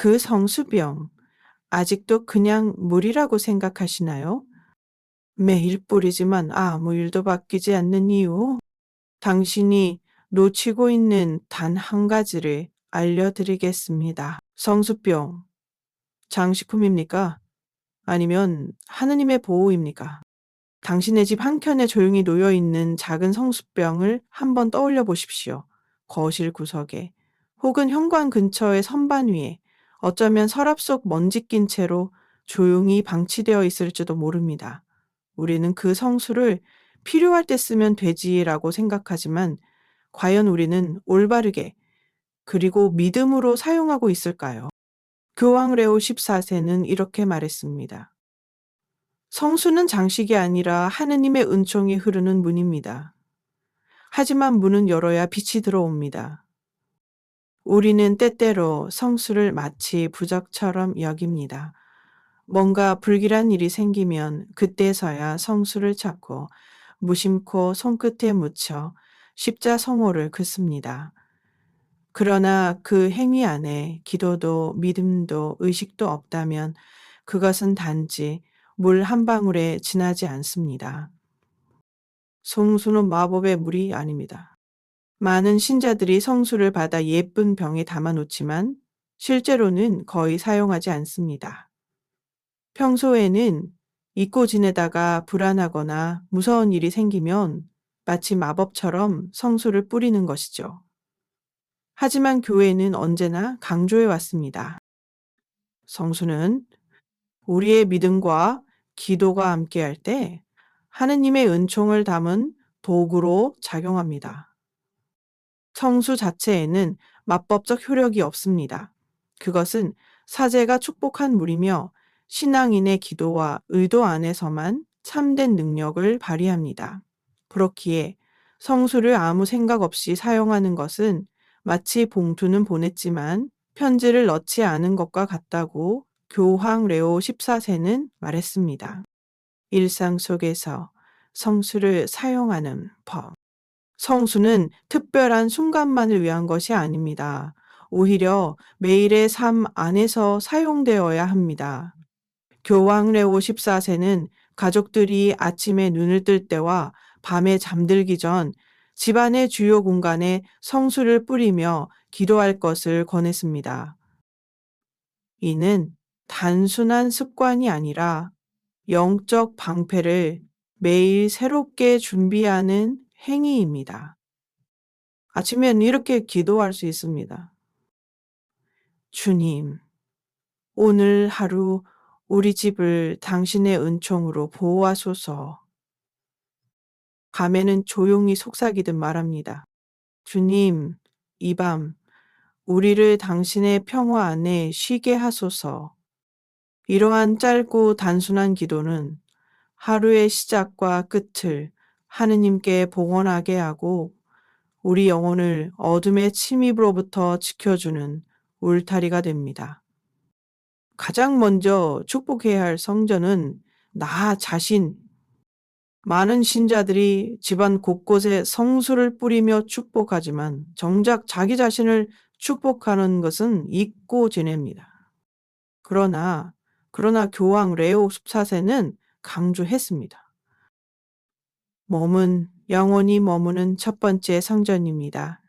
그 성수병, 아직도 그냥 물이라고 생각하시나요? 매일 뿌리지만 아무 일도 바뀌지 않는 이유? 당신이 놓치고 있는 단 한 가지를 알려드리겠습니다. 성수병, 장식품입니까? 아니면 하느님의 보호입니까? 당신의 집 한켠에 조용히 놓여 있는 작은 성수병을 한번 떠올려 보십시오. 거실 구석에, 혹은 현관 근처의 선반 위에, 어쩌면 서랍 속 먼지 낀 채로 조용히 방치되어 있을지도 모릅니다. 우리는 그 성수를 필요할 때 쓰면 되지라고 생각하지만, 과연 우리는 올바르게, 그리고 믿음으로 사용하고 있을까요? 교황 레오 14세는 이렇게 말했습니다. 성수는 장식이 아니라 하느님의 은총이 흐르는 문입니다. 하지만 문은 열어야 빛이 들어옵니다. 우리는 때때로 성수를 마치 부적처럼 여깁니다. 뭔가 불길한 일이 생기면 그때서야 성수를 찾고 무심코 손끝에 묻혀 십자성호를 긋습니다. 그러나 그 행위 안에 기도도 믿음도 의식도 없다면 그것은 단지 물 한 방울에 지나지 않습니다. 성수는 마법의 물이 아닙니다. 많은 신자들이 성수를 받아 예쁜 병에 담아놓지만 실제로는 거의 사용하지 않습니다. 평소에는 잊고 지내다가 불안하거나 무서운 일이 생기면 마치 마법처럼 성수를 뿌리는 것이죠. 하지만 교회는 언제나 강조해 왔습니다. 성수는 우리의 믿음과 기도가 함께할 때 하느님의 은총을 담은 도구로 작용합니다. 성수 자체에는 마법적 효력이 없습니다. 그것은 사제가 축복한 물이며 신앙인의 기도와 의도 안에서만 참된 능력을 발휘합니다. 그렇기에 성수를 아무 생각 없이 사용하는 것은 마치 봉투는 보냈지만 편지를 넣지 않은 것과 같다고 교황 레오 14세는 말했습니다. 일상 속에서 성수를 사용하는 법. 성수는 특별한 순간만을 위한 것이 아닙니다. 오히려 매일의 삶 안에서 사용되어야 합니다. 교황 레오 14세는 가족들이 아침에 눈을 뜰 때와 밤에 잠들기 전 집안의 주요 공간에 성수를 뿌리며 기도할 것을 권했습니다. 이는 단순한 습관이 아니라 영적 방패를 매일 새롭게 준비하는 행위입니다. 아침엔 이렇게 기도할 수 있습니다. 주님, 오늘 하루 우리 집을 당신의 은총으로 보호하소서. 밤에는 조용히 속삭이듯 말합니다. 주님, 이 밤 우리를 당신의 평화 안에 쉬게 하소서. 이러한 짧고 단순한 기도는 하루의 시작과 끝을 하느님께 봉헌하게 하고 우리 영혼을 어둠의 침입으로부터 지켜주는 울타리가 됩니다. 가장 먼저 축복해야 할 성전은 나 자신. 많은 신자들이 집안 곳곳에 성수를 뿌리며 축복하지만 정작 자기 자신을 축복하는 것은 잊고 지냅니다. 그러나 교황 레오 14세는 강조했습니다. 몸은 영원히 머무는 첫 번째 성전입니다.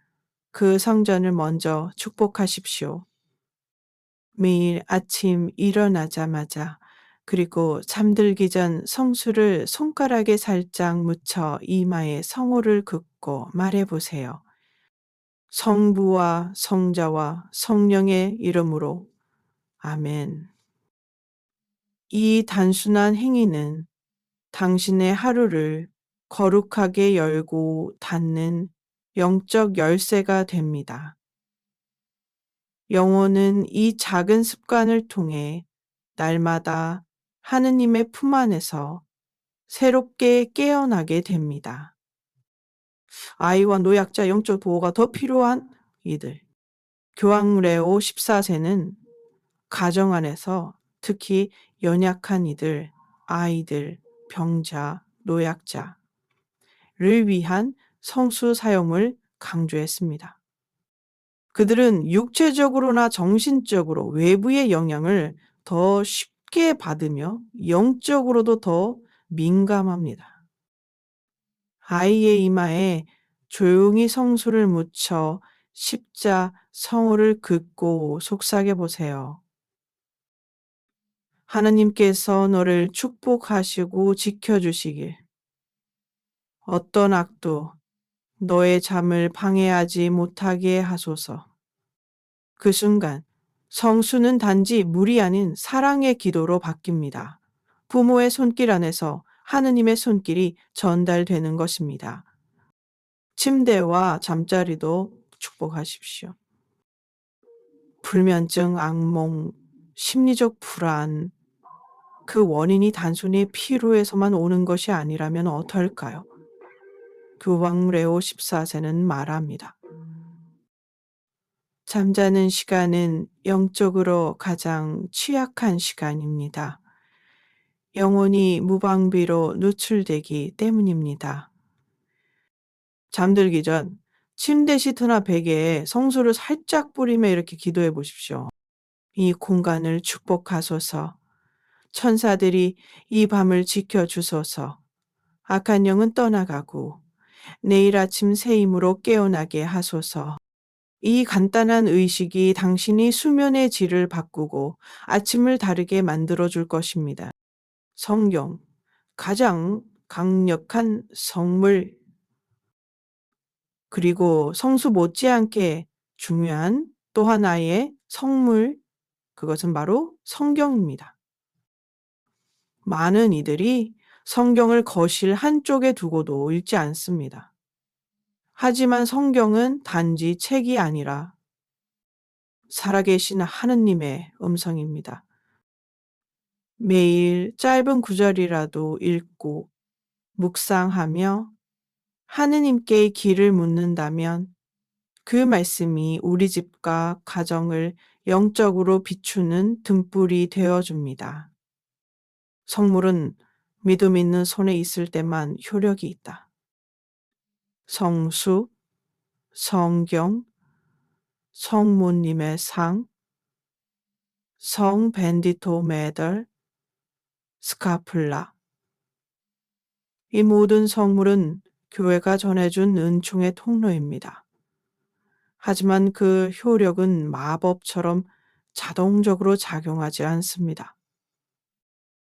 그 성전을 먼저 축복하십시오. 매일 아침 일어나자마자 그리고 잠들기 전 성수를 손가락에 살짝 묻혀 이마에 성호를 긋고 말해보세요. 성부와 성자와 성령의 이름으로 아멘. 이 단순한 행위는 당신의 하루를 거룩하게 열고 닫는 영적 열쇠가 됩니다. 영혼은 이 작은 습관을 통해 날마다 하느님의 품 안에서 새롭게 깨어나게 됩니다. 아이와 노약자 영적 보호가 더 필요한 이들. 교황 레오 14세는 가정 안에서 특히 연약한 이들, 아이들, 병자, 노약자를 위한 성수 사용을 강조했습니다. 그들은 육체적으로나 정신적으로 외부의 영향을 더 쉽게 받으며 영적으로도 더 민감합니다. 아이의 이마에 조용히 성수를 묻혀 십자 성호를 긋고 속삭여 보세요. 하나님께서 너를 축복하시고 지켜주시길. 어떤 악도 너의 잠을 방해하지 못하게 하소서. 그 순간 성수는 단지 물이 아닌 사랑의 기도로 바뀝니다. 부모의 손길 안에서 하느님의 손길이 전달되는 것입니다. 침대와 잠자리도 축복하십시오. 불면증, 악몽, 심리적 불안, 그 원인이 단순히 피로에서만 오는 것이 아니라면 어떨까요? 교황 레오 14세는 말합니다. 잠자는 시간은 영적으로 가장 취약한 시간입니다. 영혼이 무방비로 노출되기 때문입니다. 잠들기 전 침대 시트나 베개에 성수를 살짝 뿌리며 이렇게 기도해 보십시오. 이 공간을 축복하소서. 천사들이 이 밤을 지켜주소서. 악한 영은 떠나가고 내일 아침 새 힘으로 깨어나게 하소서. 이 간단한 의식이 당신이 수면의 질을 바꾸고 아침을 다르게 만들어 줄 것입니다. 성경, 가장 강력한 성물, 그리고 성수 못지않게 중요한 또 하나의 성물, 그것은 바로 성경입니다. 많은 이들이 성경을 거실 한쪽에 두고도 읽지 않습니다. 하지만 성경은 단지 책이 아니라 살아계신 하느님의 음성입니다. 매일 짧은 구절이라도 읽고 묵상하며 하느님께 길을 묻는다면 그 말씀이 우리 집과 가정을 영적으로 비추는 등불이 되어줍니다. 성물은 믿음 있는 손에 있을 때만 효력이 있다. 성수, 성경, 성모님의 상, 성 벤디토 메덜, 스카플라. 이 모든 성물은 교회가 전해준 은총의 통로입니다. 하지만 그 효력은 마법처럼 자동적으로 작용하지 않습니다.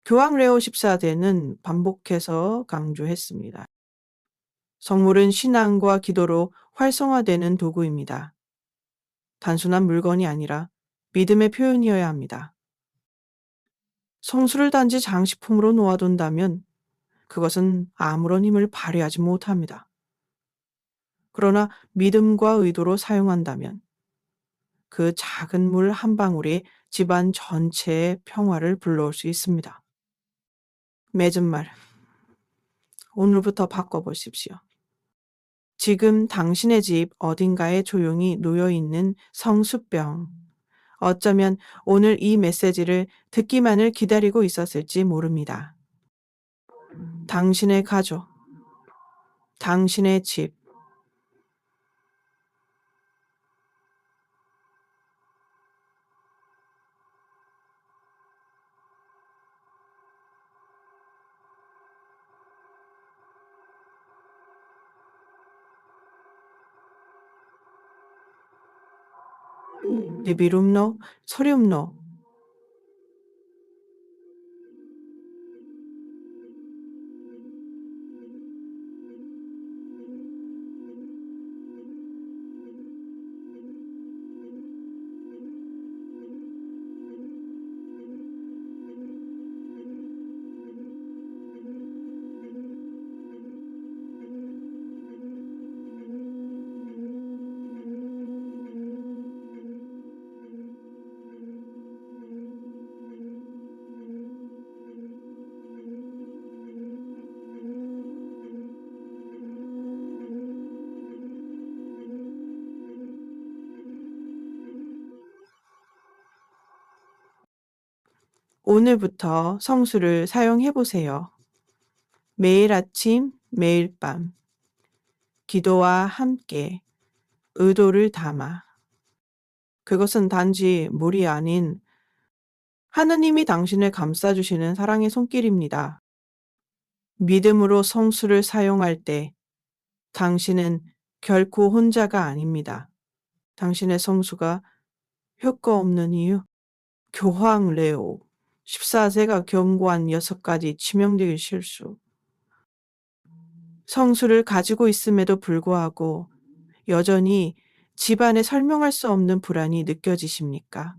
교황 레오 14세는 반복해서 강조했습니다. 성물은 신앙과 기도로 활성화되는 도구입니다. 단순한 물건이 아니라 믿음의 표현이어야 합니다. 성수를 단지 장식품으로 놓아둔다면 그것은 아무런 힘을 발휘하지 못합니다. 그러나 믿음과 의도로 사용한다면 그 작은 물 한 방울이 집안 전체의 평화를 불러올 수 있습니다. 맺은 말, 오늘부터 바꿔보십시오. 지금 당신의 집 어딘가에 조용히 놓여있는 성수병. 어쩌면 오늘 이 메시지를 듣기만을 기다리고 있었을지 모릅니다. 당신의 가족, 당신의 집, 리비룸노, 소리움노. 오늘부터 성수를 사용해 보세요. 매일 아침, 매일 밤, 기도와 함께 의도를 담아 그것은 단지 물이 아닌 하느님이 당신을 감싸주시는 사랑의 손길입니다. 믿음으로 성수를 사용할 때 당신은 결코 혼자가 아닙니다. 당신의 성수가 효과 없는 이유? 교황 레오 14세가 경고한 6가지 치명적인 실수. 성수를 가지고 있음에도 불구하고 여전히 집안에 설명할 수 없는 불안이 느껴지십니까?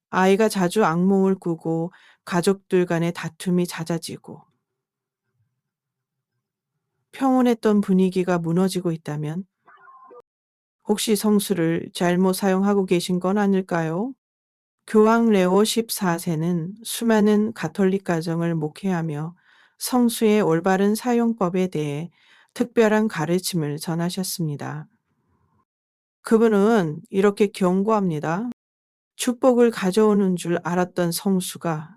아이가 자주 악몽을 꾸고 가족들 간의 다툼이 잦아지고 평온했던 분위기가 무너지고 있다면 혹시 성수를 잘못 사용하고 계신 건 아닐까요? 교황 레오 14세는 수많은 가톨릭 가정을 목회하며 성수의 올바른 사용법에 대해 특별한 가르침을 전하셨습니다. 그분은 이렇게 경고합니다. 축복을 가져오는 줄 알았던 성수가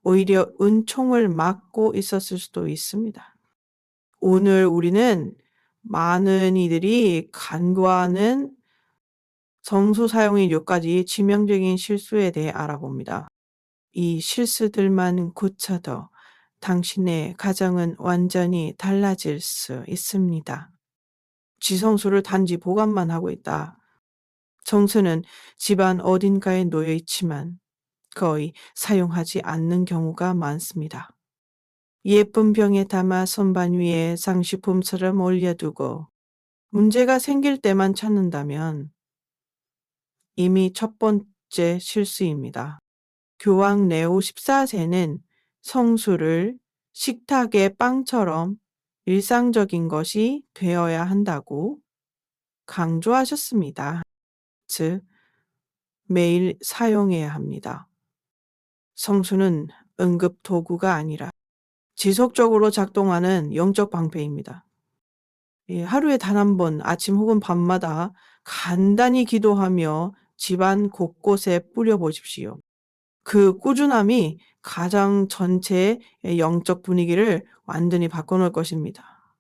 오히려 은총을 막고 있었을 수도 있습니다. 오늘 우리는 많은 이들이 간과하는 성수 사용의 6가지 치명적인 실수에 대해 알아봅니다. 이 실수들만 고쳐도 당신의 가정은 완전히 달라질 수 있습니다. 지성수를 단지 보관만 하고 있다. 성수는 집안 어딘가에 놓여 있지만 거의 사용하지 않는 경우가 많습니다. 예쁜 병에 담아 선반 위에 장식품처럼 올려두고 문제가 생길 때만 찾는다면 이미 첫 번째 실수입니다. 교황 레오 14세는 성수를 식탁의 빵처럼 일상적인 것이 되어야 한다고 강조하셨습니다. 즉, 매일 사용해야 합니다. 성수는 응급 도구가 아니라 지속적으로 작동하는 영적 방패입니다. 하루에 단 한 번 아침 혹은 밤마다 간단히 기도하며 집안 곳곳에 뿌려보십시오. 그 꾸준함이 가정 전체의 영적 분위기를 완전히 바꿔놓을 것입니다.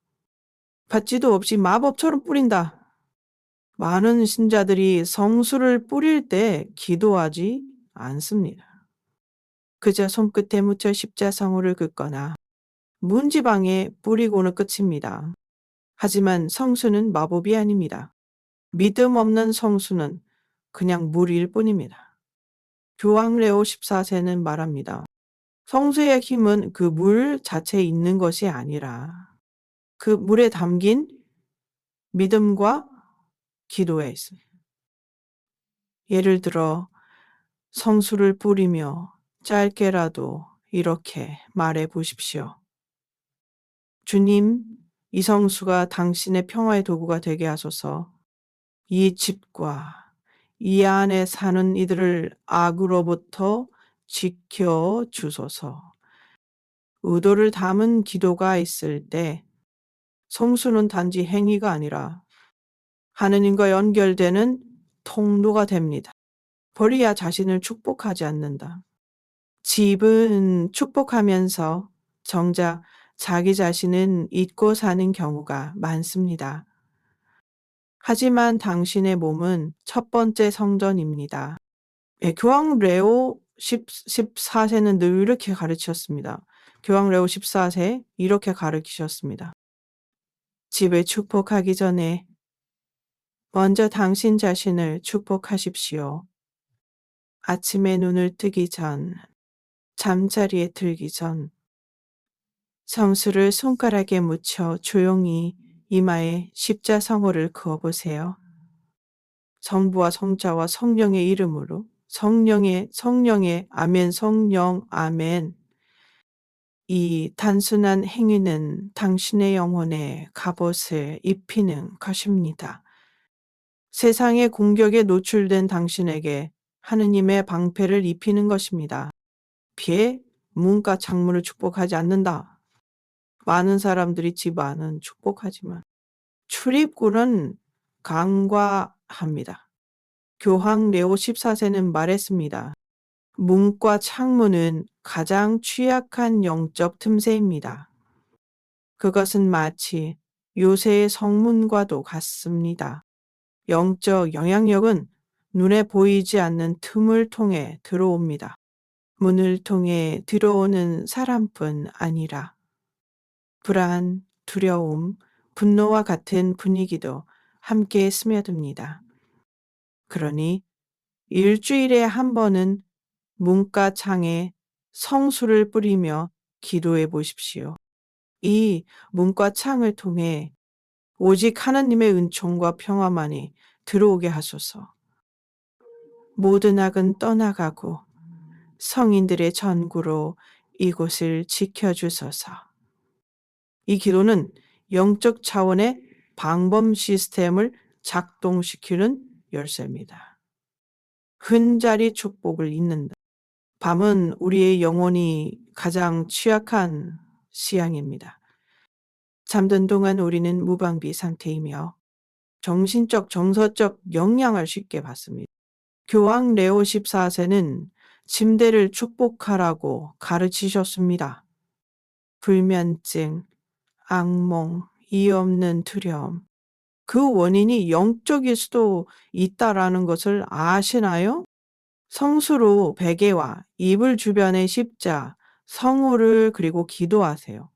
받지도 없이 마법처럼 뿌린다. 많은 신자들이 성수를 뿌릴 때 기도하지 않습니다. 그저 손끝에 묻혀 십자성호를 긋거나 문지방에 뿌리고는 끝입니다. 하지만 성수는 마법이 아닙니다. 믿음 없는 성수는 그냥 물일 뿐입니다. 교황 레오 14세는 말합니다. 성수의 힘은 그 물 자체에 있는 것이 아니라 그 물에 담긴 믿음과 기도에 있습니다. 예를 들어 성수를 뿌리며 짧게라도 이렇게 말해 보십시오. 주님, 이 성수가 당신의 평화의 도구가 되게 하소서. 이 집과 이 안에 사는 이들을 악으로부터 지켜 주소서. 의도를 담은 기도가 있을 때 성수는 단지 행위가 아니라 하느님과 연결되는 통로가 됩니다. 버려야 자신을 축복하지 않는다. 집은 축복하면서 정작 자기 자신은 잊고 사는 경우가 많습니다. 하지만 당신의 몸은 첫 번째 성전입니다. 교황 레오 14세는 늘 이렇게 가르쳤습니다. 교황 레오 14세 이렇게 가르치셨습니다. 집을 축복하기 전에 먼저 당신 자신을 축복하십시오. 아침에 눈을 뜨기 전, 잠자리에 들기 전, 성수를 손가락에 묻혀 조용히 이마에 십자성호를 그어보세요. 성부와 성자와 성령의 이름으로 성령의 아멘 성령 아멘. 이 단순한 행위는 당신의 영혼에 갑옷을 입히는 것입니다. 세상의 공격에 노출된 당신에게 하느님의 방패를 입히는 것입니다. 피해 문과 창문을 축복하지 않는다. 많은 사람들이 집안은 축복하지만 출입구는 간과합니다. 교황 레오 14세는 말했습니다. 문과 창문은 가장 취약한 영적 틈새입니다. 그것은 마치 요새의 성문과도 같습니다. 영적 영향력은 눈에 보이지 않는 틈을 통해 들어옵니다. 문을 통해 들어오는 사람뿐 아니라 불안, 두려움, 분노와 같은 분위기도 함께 스며듭니다. 그러니 일주일에 한 번은 문과창에 성수를 뿌리며 기도해 보십시오. 이 문과창을 통해 오직 하나님의 은총과 평화만이 들어오게 하소서. 모든 악은 떠나가고 성인들의 전구로 이곳을 지켜주소서. 이 기도는 영적 차원의 방범 시스템을 작동시키는 열쇠입니다. 흔자리 축복을 잇는다. 밤은 우리의 영혼이 가장 취약한 시향입니다. 잠든 동안 우리는 무방비 상태이며 정신적, 정서적 영향을 쉽게 받습니다. 교황 레오 14세는 침대를 축복하라고 가르치셨습니다. 불면증, 악몽, 이 없는 두려움. 그 원인이 영적일 수도 있다라는 것을 아시나요? 성수로 베개와 이불 주변의 십자, 성호를 그리고 기도하세요.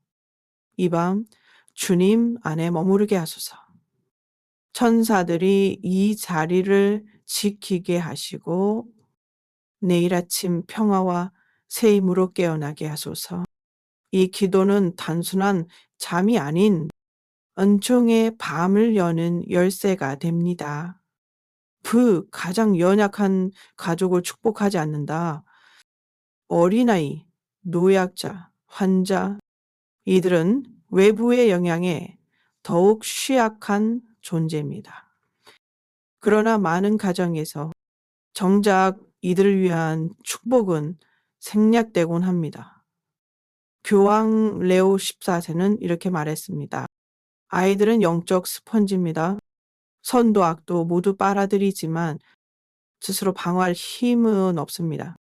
이 밤 주님 안에 머무르게 하소서. 천사들이 이 자리를 지키게 하시고 내일 아침 평화와 새 힘으로 깨어나게 하소서. 이 기도는 단순한 잠이 아닌 은총의 밤을 여는 열쇠가 됩니다. 그 가장 연약한 가족을 축복하지 않는다. 어린아이, 노약자, 환자, 이들은 외부의 영향에 더욱 취약한 존재입니다. 그러나 많은 가정에서 정작 이들을 위한 축복은 생략되곤 합니다. 교황 레오 14세는 이렇게 말했습니다. 아이들은 영적 스펀지입니다. 선도 악도 모두 빨아들이지만 스스로 방어할 힘은 없습니다.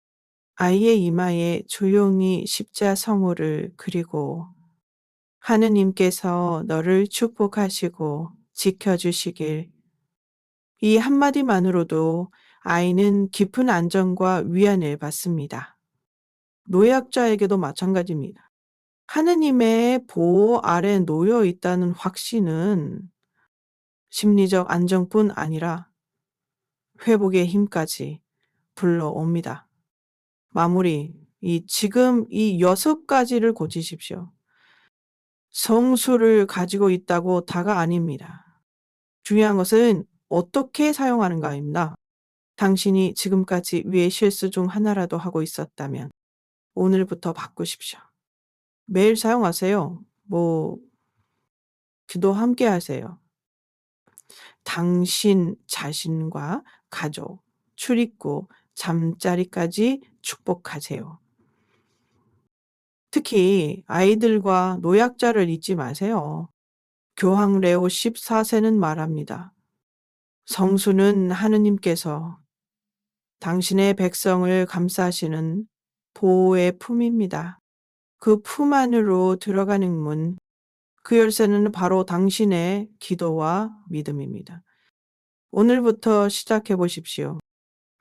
아이의 이마에 조용히 십자 성호를 그리고 하느님께서 너를 축복하시고 지켜주시길. 이 한마디만으로도 아이는 깊은 안정과 위안을 받습니다. 노약자에게도 마찬가지입니다. 하느님의 보호 아래 놓여 있다는 확신은 심리적 안정뿐 아니라 회복의 힘까지 불러옵니다. 마무리, 지금 이 6가지를 고치십시오. 성수를 가지고 있다고 다가 아닙니다. 중요한 것은 어떻게 사용하는가입니다. 당신이 지금까지 위의 실수 중 하나라도 하고 있었다면 오늘부터 바꾸십시오. 매일 사용하세요. 기도 함께 하세요. 당신 자신과 가족, 출입구, 잠자리까지 축복하세요. 특히 아이들과 노약자를 잊지 마세요. 교황 레오 14세는 말합니다. 성수는 하느님께서 당신의 백성을 감싸시는 보호의 품입니다. 그 품 안으로 들어가는 문, 그 열쇠는 바로 당신의 기도와 믿음입니다. 오늘부터 시작해 보십시오.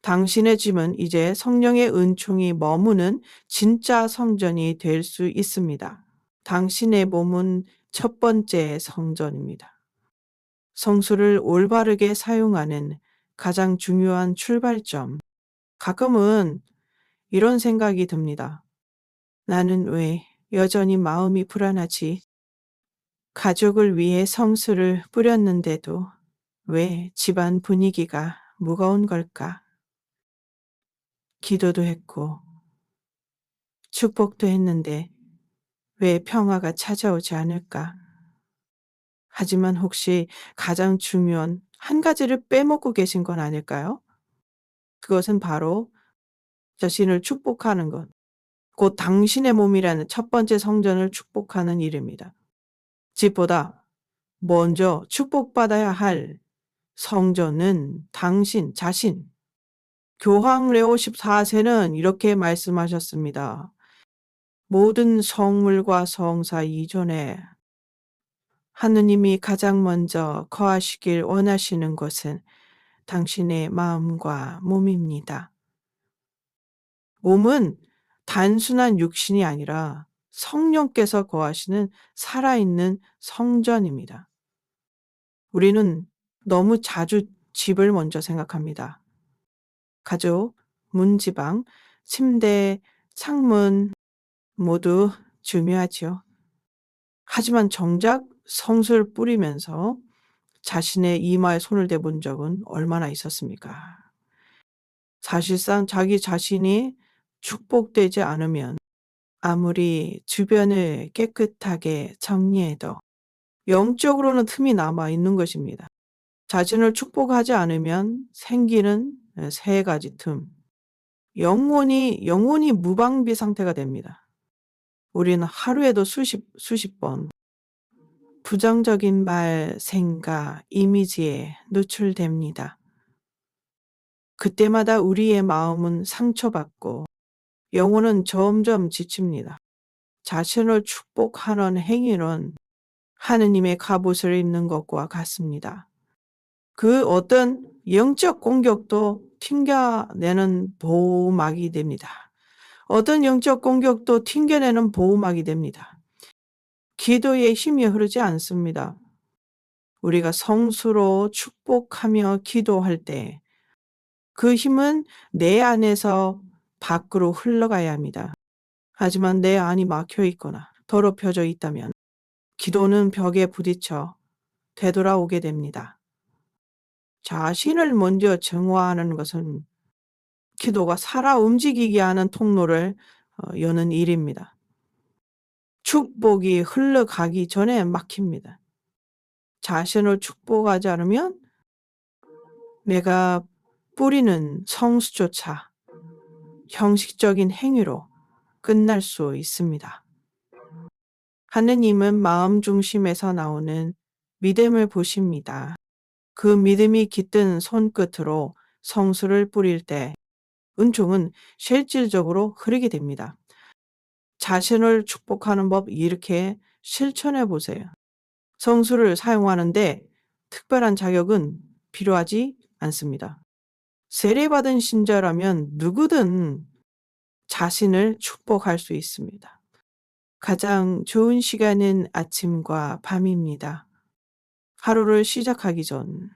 당신의 짐은 이제 성령의 은총이 머무는 진짜 성전이 될 수 있습니다. 당신의 몸은 첫 번째 성전입니다. 성수를 올바르게 사용하는 가장 중요한 출발점. 가끔은 이런 생각이 듭니다. 나는 왜 여전히 마음이 불안하지? 가족을 위해 성수를 뿌렸는데도 왜 집안 분위기가 무거운 걸까? 기도도 했고 축복도 했는데 왜 평화가 찾아오지 않을까? 하지만 혹시 가장 중요한 한 가지를 빼먹고 계신 건 아닐까요? 그것은 바로 자신을 축복하는 것, 곧 당신의 몸이라는 첫 번째 성전을 축복하는 일입니다. 집보다 먼저 축복받아야 할 성전은 당신 자신. 교황 레오 14세는 이렇게 말씀하셨습니다. 모든 성물과 성사 이전에 하느님이 가장 먼저 거하시길 원하시는 것은 당신의 마음과 몸입니다. 몸은 단순한 육신이 아니라 성령께서 거하시는 살아있는 성전입니다. 우리는 너무 자주 집을 먼저 생각합니다. 가족, 문지방, 침대, 창문 모두 중요하지요. 하지만 정작 성수를 뿌리면서 자신의 이마에 손을 대본 적은 얼마나 있었습니까? 사실상 자기 자신이 축복되지 않으면 아무리 주변을 깨끗하게 정리해도 영적으로는 틈이 남아 있는 것입니다. 자신을 축복하지 않으면 생기는 세 가지 틈. 영혼이 무방비 상태가 됩니다. 우리는 하루에도 수십 번 부정적인 말, 생각, 이미지에 노출됩니다. 그때마다 우리의 마음은 상처받고 영혼은 점점 지칩니다. 자신을 축복하는 행위는 하느님의 갑옷을 입는 것과 같습니다. 그 어떤 영적 공격도 튕겨내는 보호막이 됩니다. 어떤 영적 공격도 튕겨내는 보호막이 됩니다. 기도에 힘이 흐르지 않습니다. 우리가 성수로 축복하며 기도할 때 그 힘은 내 안에서 밖으로 흘러가야 합니다. 하지만 내 안이 막혀 있거나 더럽혀져 있다면 기도는 벽에 부딪혀 되돌아오게 됩니다. 자신을 먼저 정화하는 것은 기도가 살아 움직이게 하는 통로를 여는 일입니다. 축복이 흘러가기 전에 막힙니다. 자신을 축복하지 않으면 내가 뿌리는 성수조차 형식적인 행위로 끝날 수 있습니다. 하느님은 마음 중심에서 나오는 믿음을 보십니다. 그 믿음이 깃든 손끝으로 성수를 뿌릴 때 은총은 실질적으로 흐르게 됩니다. 자신을 축복하는 법 이렇게 실천해 보세요. 성수를 사용하는데 특별한 자격은 필요하지 않습니다. 세례받은 신자라면 누구든 자신을 축복할 수 있습니다. 가장 좋은 시간은 아침과 밤입니다. 하루를 시작하기 전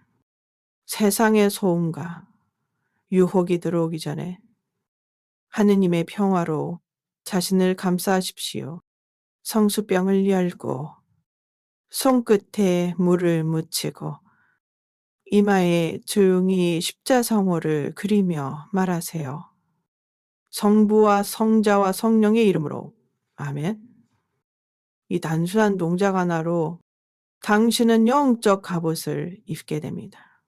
세상의 소음과 유혹이 들어오기 전에 하느님의 평화로 자신을 감싸십시오. 성수병을 열고 손끝에 물을 묻히고 이마에 조용히 십자성호를 그리며 말하세요. 성부와 성자와 성령의 이름으로 아멘. 이 단순한 동작 하나로 당신은 영적 갑옷을 입게 됩니다.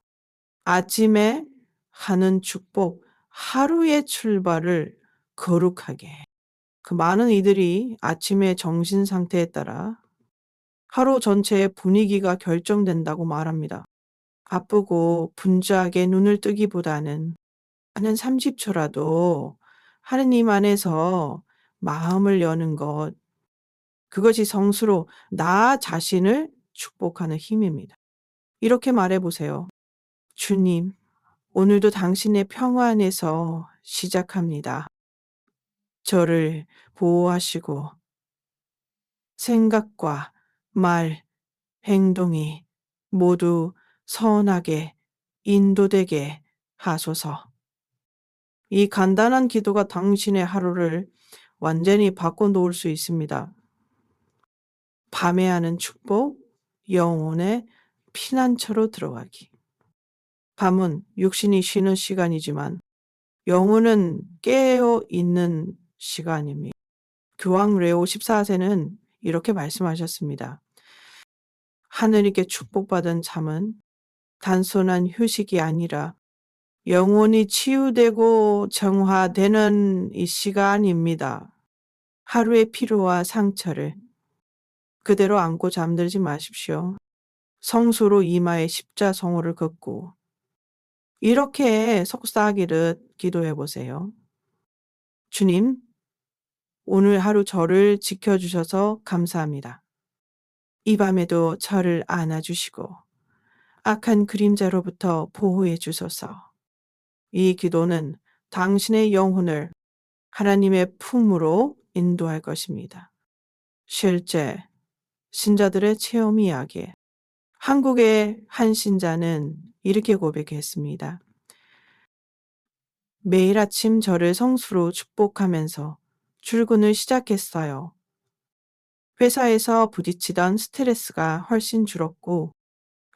아침에 하는 축복, 하루의 출발을 거룩하게. 그 많은 이들이 아침의 정신 상태에 따라 하루 전체의 분위기가 결정된다고 말합니다. 바쁘고 분주하게 눈을 뜨기보다는 한 30초라도 하느님 안에서 마음을 여는 것, 그것이 성수로 나 자신을 축복하는 힘입니다. 이렇게 말해보세요. 주님, 오늘도 당신의 평화 안에서 시작합니다. 저를 보호하시고 생각과 말, 행동이 모두 선하게 인도되게 하소서. 이 간단한 기도가 당신의 하루를 완전히 바꿔놓을 수 있습니다. 밤에 하는 축복, 영혼의 피난처로 들어가기. 밤은 육신이 쉬는 시간이지만 영혼은 깨어 있는 시간입니다. 교황 레오 14세는 이렇게 말씀하셨습니다. 하느님께 축복받은 잠은 단순한 휴식이 아니라 영혼이 치유되고 정화되는 이 시간입니다. 하루의 피로와 상처를 그대로 안고 잠들지 마십시오. 성수로 이마에 십자성호를 긋고 이렇게 속삭이듯 기도해 보세요. 주님, 오늘 하루 저를 지켜주셔서 감사합니다. 이 밤에도 저를 안아주시고 악한 그림자로부터 보호해 주소서. 이 기도는 당신의 영혼을 하나님의 품으로 인도할 것입니다. 실제 신자들의 체험 이야기. 한국의 한 신자는 이렇게 고백했습니다. 매일 아침 저를 성수로 축복하면서 출근을 시작했어요. 회사에서 부딪히던 스트레스가 훨씬 줄었고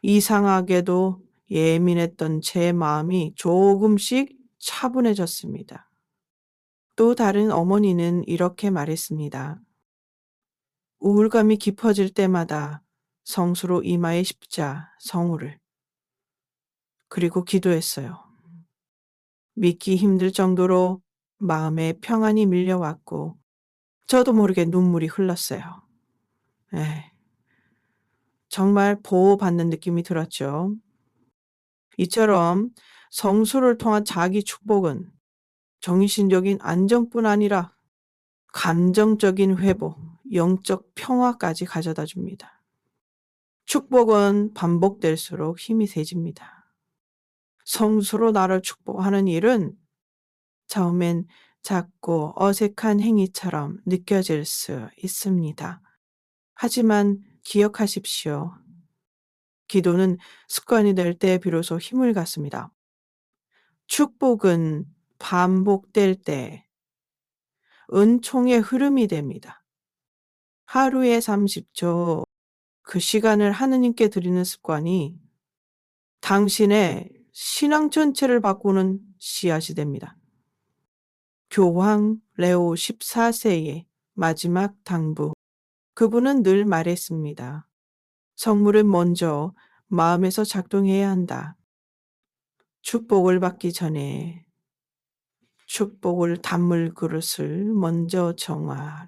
이상하게도 예민했던 제 마음이 조금씩 차분해졌습니다. 또 다른 어머니는 이렇게 말했습니다. 우울감이 깊어질 때마다 성수로 이마에 십자 성우를 그리고 기도했어요. 믿기 힘들 정도로 마음에 평안이 밀려왔고 저도 모르게 눈물이 흘렀어요. 에, 정말 보호받는 느낌이 들었죠. 이처럼 성수를 통한 자기 축복은 정신적인 안정뿐 아니라 감정적인 회복, 영적 평화까지 가져다 줍니다. 축복은 반복될수록 힘이 세집니다. 성수로 나를 축복하는 일은 처음엔 작고 어색한 행위처럼 느껴질 수 있습니다. 하지만 기억하십시오. 기도는 습관이 될 때 비로소 힘을 갖습니다. 축복은 반복될 때 은총의 흐름이 됩니다. 하루에 30초 그 시간을 하느님께 드리는 습관이 당신의 신앙 전체를 바꾸는 씨앗이 됩니다. 교황 레오 14세의 마지막 당부. 그분은 늘 말했습니다. 성물은 먼저 마음에서 작동해야 한다. 축복을 받기 전에 축복을 담을 그릇을 먼저 정하라.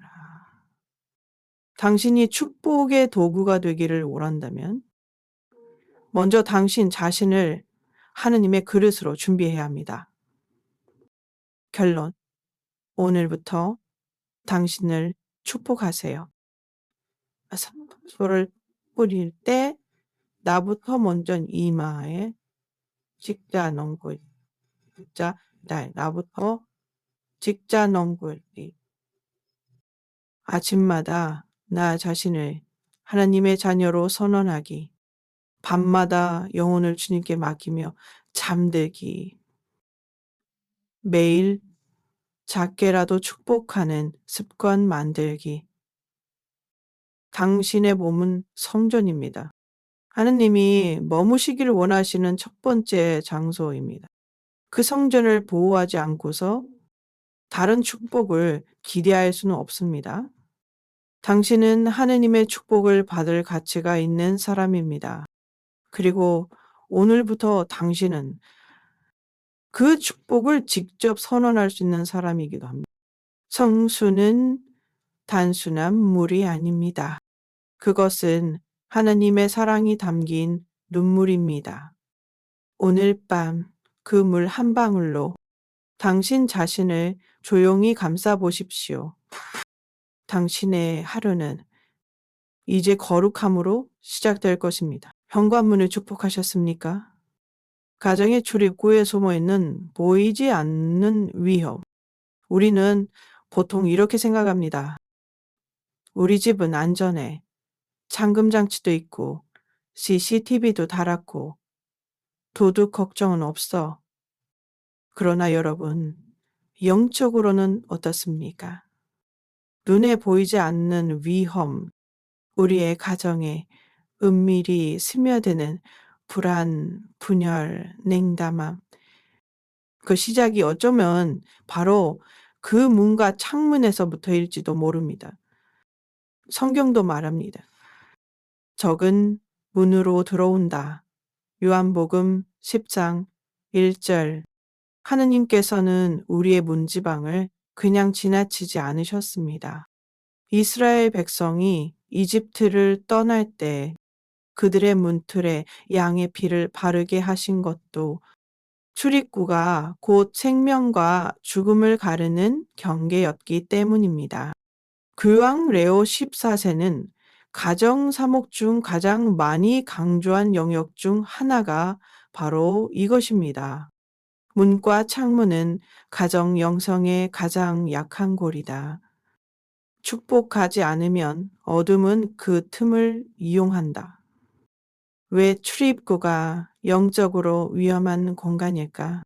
당신이 축복의 도구가 되기를 원한다면 먼저 당신 자신을 하느님의 그릇으로 준비해야 합니다. 결론. 오늘부터 당신을 축복하세요. 성소를 뿌릴 때 나부터 먼저 이마에 직자 넘굴 직자 나부터 직자 넘굴이 아침마다 나 자신을 하나님의 자녀로 선언하기, 밤마다 영혼을 주님께 맡기며 잠들기, 매일 작게라도 축복하는 습관 만들기. 당신의 몸은 성전입니다. 하느님이 머무시기를 원하시는 첫 번째 장소입니다. 그 성전을 보호하지 않고서 다른 축복을 기대할 수는 없습니다. 당신은 하느님의 축복을 받을 가치가 있는 사람입니다. 그리고 오늘부터 당신은 그 축복을 직접 선언할 수 있는 사람이기도 합니다. 성수는 단순한 물이 아닙니다. 그것은 하나님의 사랑이 담긴 눈물입니다. 오늘 밤 그 물 한 방울로 당신 자신을 조용히 감싸 보십시오. 당신의 하루는 이제 거룩함으로 시작될 것입니다. 현관문을 축복하셨습니까? 가정의 출입구에 숨어 있는 보이지 않는 위협. 우리는 보통 이렇게 생각합니다. 우리 집은 안전해. 잠금장치도 있고 CCTV도 달았고 도둑 걱정은 없어. 그러나 여러분, 영적으로는 어떻습니까? 눈에 보이지 않는 위험, 우리의 가정에 은밀히 스며드는 불안, 분열, 냉담함. 그 시작이 어쩌면 바로 그 문과 창문에서부터일지도 모릅니다. 성경도 말합니다. 적은 문으로 들어온다. 요한복음 10장 1절. 하느님께서는 우리의 문지방을 그냥 지나치지 않으셨습니다. 이스라엘 백성이 이집트를 떠날 때 그들의 문틀에 양의 피를 바르게 하신 것도 출입구가 곧 생명과 죽음을 가르는 경계였기 때문입니다. 교황 레오 14세는 가정 사목 중 가장 많이 강조한 영역 중 하나가 바로 이것입니다. 문과 창문은 가정 영성의 가장 약한 골이다. 축복하지 않으면 어둠은 그 틈을 이용한다. 왜 출입구가 영적으로 위험한 공간일까?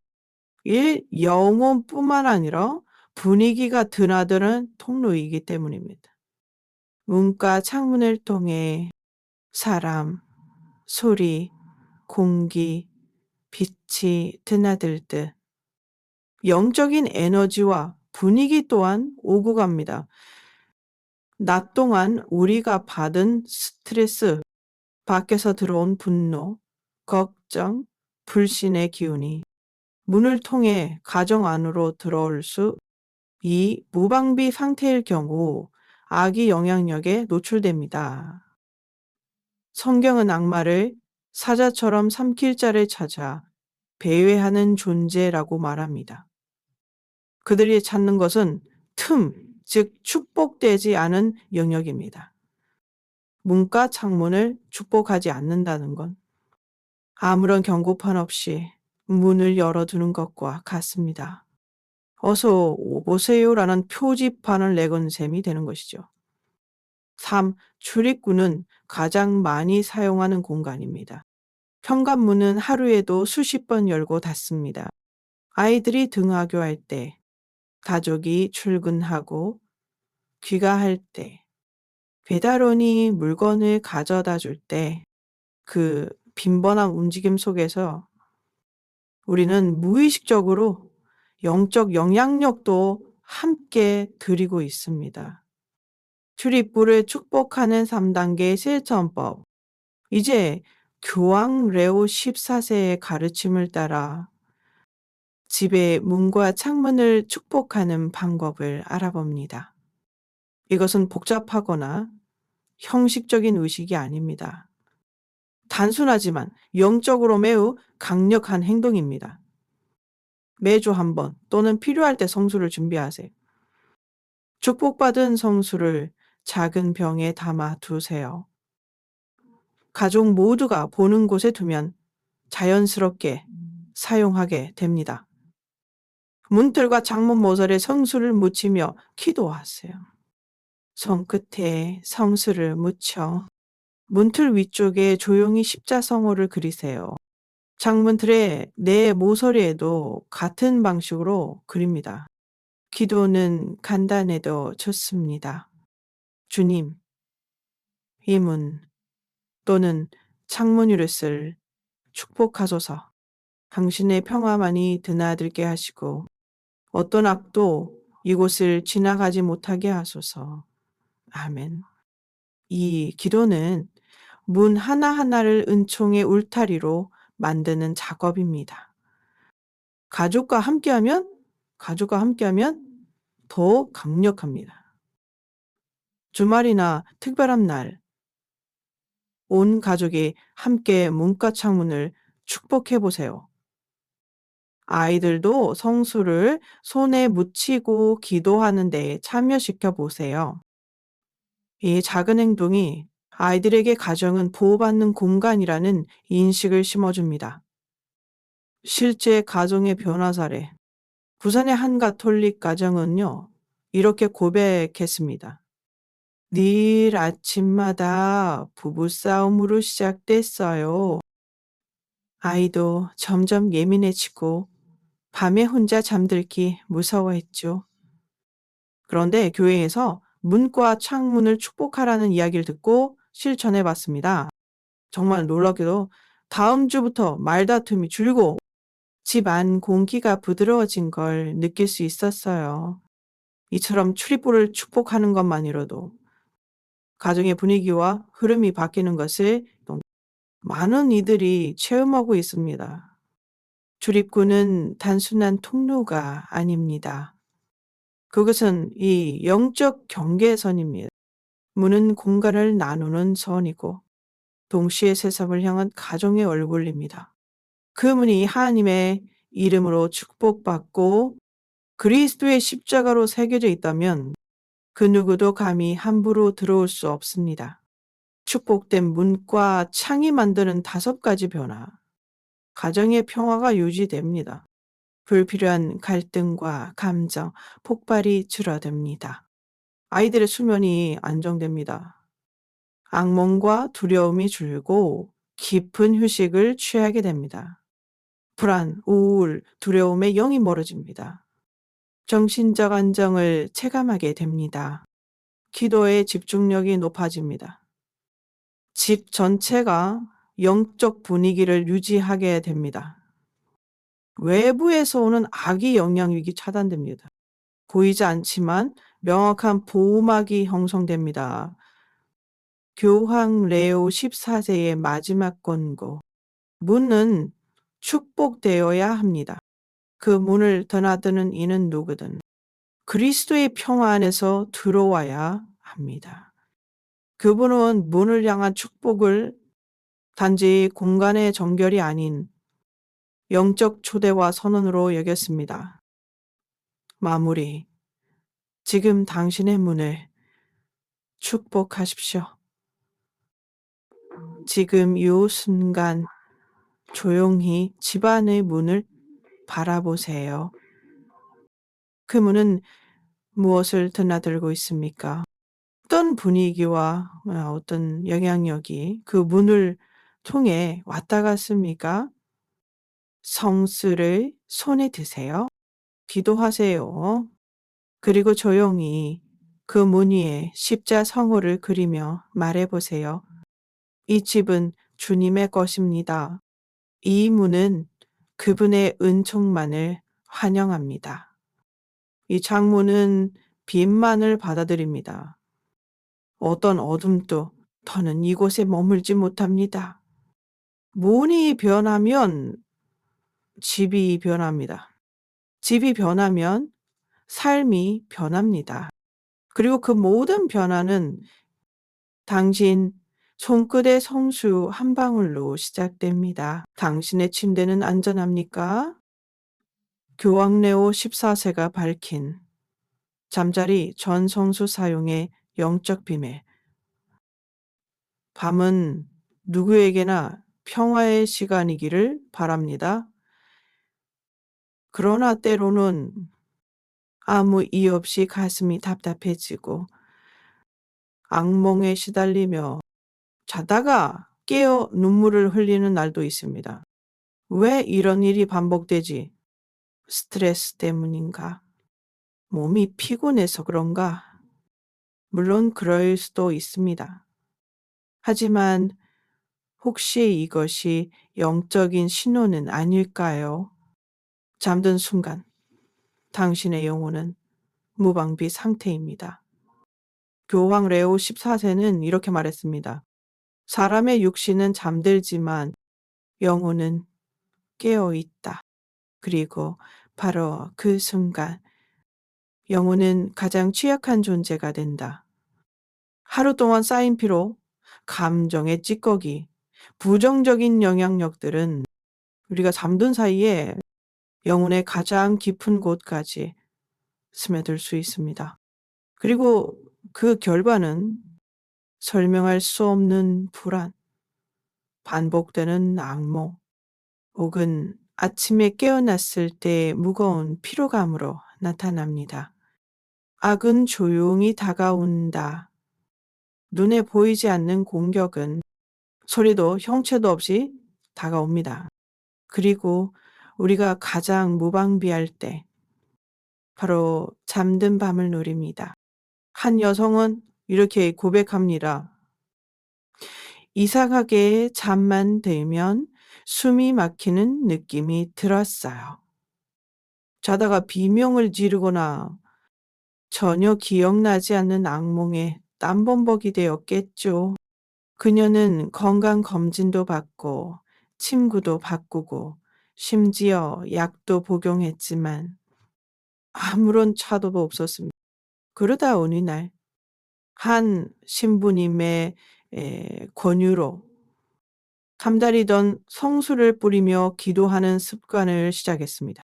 영혼뿐만 아니라 분위기가 드나드는 통로이기 때문입니다. 문과 창문을 통해 사람, 소리, 공기, 빛이 드나들 듯 영적인 에너지와 분위기 또한 오고 갑니다. 낮 동안 우리가 받은 스트레스, 밖에서 들어온 분노, 걱정, 불신의 기운이 문을 통해 가정 안으로 들어올 이 무방비 상태일 경우 악의 영향력에 노출됩니다. 성경은 악마를 사자처럼 삼킬 자를 찾아 배회하는 존재라고 말합니다. 그들이 찾는 것은 틈, 즉 축복되지 않은 영역입니다. 문과 창문을 축복하지 않는다는 건 아무런 경고판 없이 문을 열어두는 것과 같습니다. 어서 오보세요라는 표지판을 내건 셈이 되는 것이죠. 3. 출입구는 가장 많이 사용하는 공간입니다. 현관문은 하루에도 수십 번 열고 닫습니다. 아이들이 등하교할 때, 가족이 출근하고 귀가할 때, 배달원이 물건을 가져다 줄 때, 그 빈번한 움직임 속에서 우리는 무의식적으로 영적 영향력도 함께 드리고 있습니다. 출입구를 축복하는 3단계 실천법. 이제 교황 레오 14세의 가르침을 따라 집의 문과 창문을 축복하는 방법을 알아봅니다. 이것은 복잡하거나 형식적인 의식이 아닙니다. 단순하지만 영적으로 매우 강력한 행동입니다. 매주 한 번 또는 필요할 때 성수를 준비하세요. 축복받은 성수를 작은 병에 담아 두세요. 가족 모두가 보는 곳에 두면 자연스럽게 사용하게 됩니다. 문틀과 창문 모서리에 성수를 묻히며 기도하세요. 손끝에 성수를 묻혀 문틀 위쪽에 조용히 십자성호를 그리세요. 창문틀의 내 모서리에도 같은 방식으로 그립니다. 기도는 간단해도 좋습니다. 주님, 이 문 또는 창문 유릇을 축복하소서. 당신의 평화만이 드나들게 하시고 어떤 악도 이곳을 지나가지 못하게 하소서. 아멘. 이 기도는 문 하나하나를 은총의 울타리로 만드는 작업입니다. 가족과 함께하면 더 강력합니다. 주말이나 특별한 날, 온 가족이 함께 문과 창문을 축복해 보세요. 아이들도 성수를 손에 묻히고 기도하는 데 참여시켜 보세요. 이 작은 행동이 아이들에게 가정은 보호받는 공간이라는 인식을 심어줍니다. 실제 가정의 변화 사례. 부산의 한 가톨릭 가정은요, 이렇게 고백했습니다. 늘 아침마다 부부싸움으로 시작됐어요. 아이도 점점 예민해지고 밤에 혼자 잠들기 무서워했죠. 그런데 교회에서 문과 창문을 축복하라는 이야기를 듣고 실천해 봤습니다. 정말 놀랍게도 다음 주부터 말다툼이 줄고 집 안 공기가 부드러워진 걸 느낄 수 있었어요. 이처럼 출입구를 축복하는 것만으로도 가정의 분위기와 흐름이 바뀌는 것을 많은 이들이 체험하고 있습니다. 출입구는 단순한 통로가 아닙니다. 그것은 이 영적 경계선입니다. 문은 공간을 나누는 선이고 동시에 세상을 향한 가정의 얼굴입니다. 그 문이 하나님의 이름으로 축복받고 그리스도의 십자가로 새겨져 있다면 그 누구도 감히 함부로 들어올 수 없습니다. 축복된 문과 창이 만드는 5가지 변화. 가정의 평화가 유지됩니다. 불필요한 갈등과 감정, 폭발이 줄어듭니다. 아이들의 수면이 안정됩니다. 악몽과 두려움이 줄고 깊은 휴식을 취하게 됩니다. 불안, 우울, 두려움에 영이 멀어집니다. 정신적 안정을 체감하게 됩니다. 기도의 집중력이 높아집니다. 집 전체가 영적 분위기를 유지하게 됩니다. 외부에서 오는 악의 영향력이 차단됩니다. 보이지 않지만 명확한 보호막이 형성됩니다. 교황 레오 14세의 마지막 권고. 문은 축복되어야 합니다. 그 문을 드나드는 이는 누구든 그리스도의 평화 안에서 들어와야 합니다. 그분은 문을 향한 축복을 단지 공간의 정결이 아닌 영적 초대와 선언으로 여겼습니다. 마무리. 지금 당신의 문을 축복하십시오. 지금 이 순간 조용히 집안의 문을 바라보세요. 그 문은 무엇을 드나들고 있습니까? 어떤 분위기와 어떤 영향력이 그 문을 통해 왔다 갔습니까? 성수를 손에 드세요. 기도하세요. 그리고 조용히 그 문 위에 십자성호를 그리며 말해보세요. 이 집은 주님의 것입니다. 이 문은 그분의 은총만을 환영합니다. 이 창문은 빛만을 받아들입니다. 어떤 어둠도 더는 이곳에 머물지 못합니다. 문이 변하면 집이 변합니다. 집이 변하면 삶이 변합니다. 그리고 그 모든 변화는 당신 손끝의 성수 한 방울로 시작됩니다. 당신의 침대는 안전합니까? 교황 레오 14세가 밝힌 잠자리 전 성수 사용의 영적 비밀. 밤은 누구에게나 평화의 시간이기를 바랍니다. 그러나 때로는 아무 이유 없이 가슴이 답답해지고 악몽에 시달리며 자다가 깨어 눈물을 흘리는 날도 있습니다. 왜 이런 일이 반복되지? 스트레스 때문인가? 몸이 피곤해서 그런가? 물론 그럴 수도 있습니다. 하지만 혹시 이것이 영적인 신호는 아닐까요? 잠든 순간 당신의 영혼은 무방비 상태입니다. 교황 레오 14세는 이렇게 말했습니다. 사람의 육신은 잠들지만 영혼은 깨어 있다. 그리고 바로 그 순간 영혼은 가장 취약한 존재가 된다. 하루 동안 쌓인 피로, 감정의 찌꺼기, 부정적인 영향력들은 우리가 잠든 사이에 영혼의 가장 깊은 곳까지 스며들 수 있습니다. 그리고 그 결과는 설명할 수 없는 불안, 반복되는 악몽, 혹은 아침에 깨어났을 때 무거운 피로감으로 나타납니다. 악은 조용히 다가온다. 눈에 보이지 않는 공격은 소리도 형체도 없이 다가옵니다. 그리고 우리가 가장 무방비할 때 바로 잠든 밤을 노립니다. 한 여성은 이렇게 고백합니다. 이상하게 잠만 들면 숨이 막히는 느낌이 들었어요. 자다가 비명을 지르거나 전혀 기억나지 않는 악몽에 땀범벅이 되었겠죠. 그녀는 건강검진도 받고 침구도 바꾸고 심지어 약도 복용했지만 아무런 차도도 없었습니다. 그러다 어느 날 한 신부님의 권유로 감다리던 성수를 뿌리며 기도하는 습관을 시작했습니다.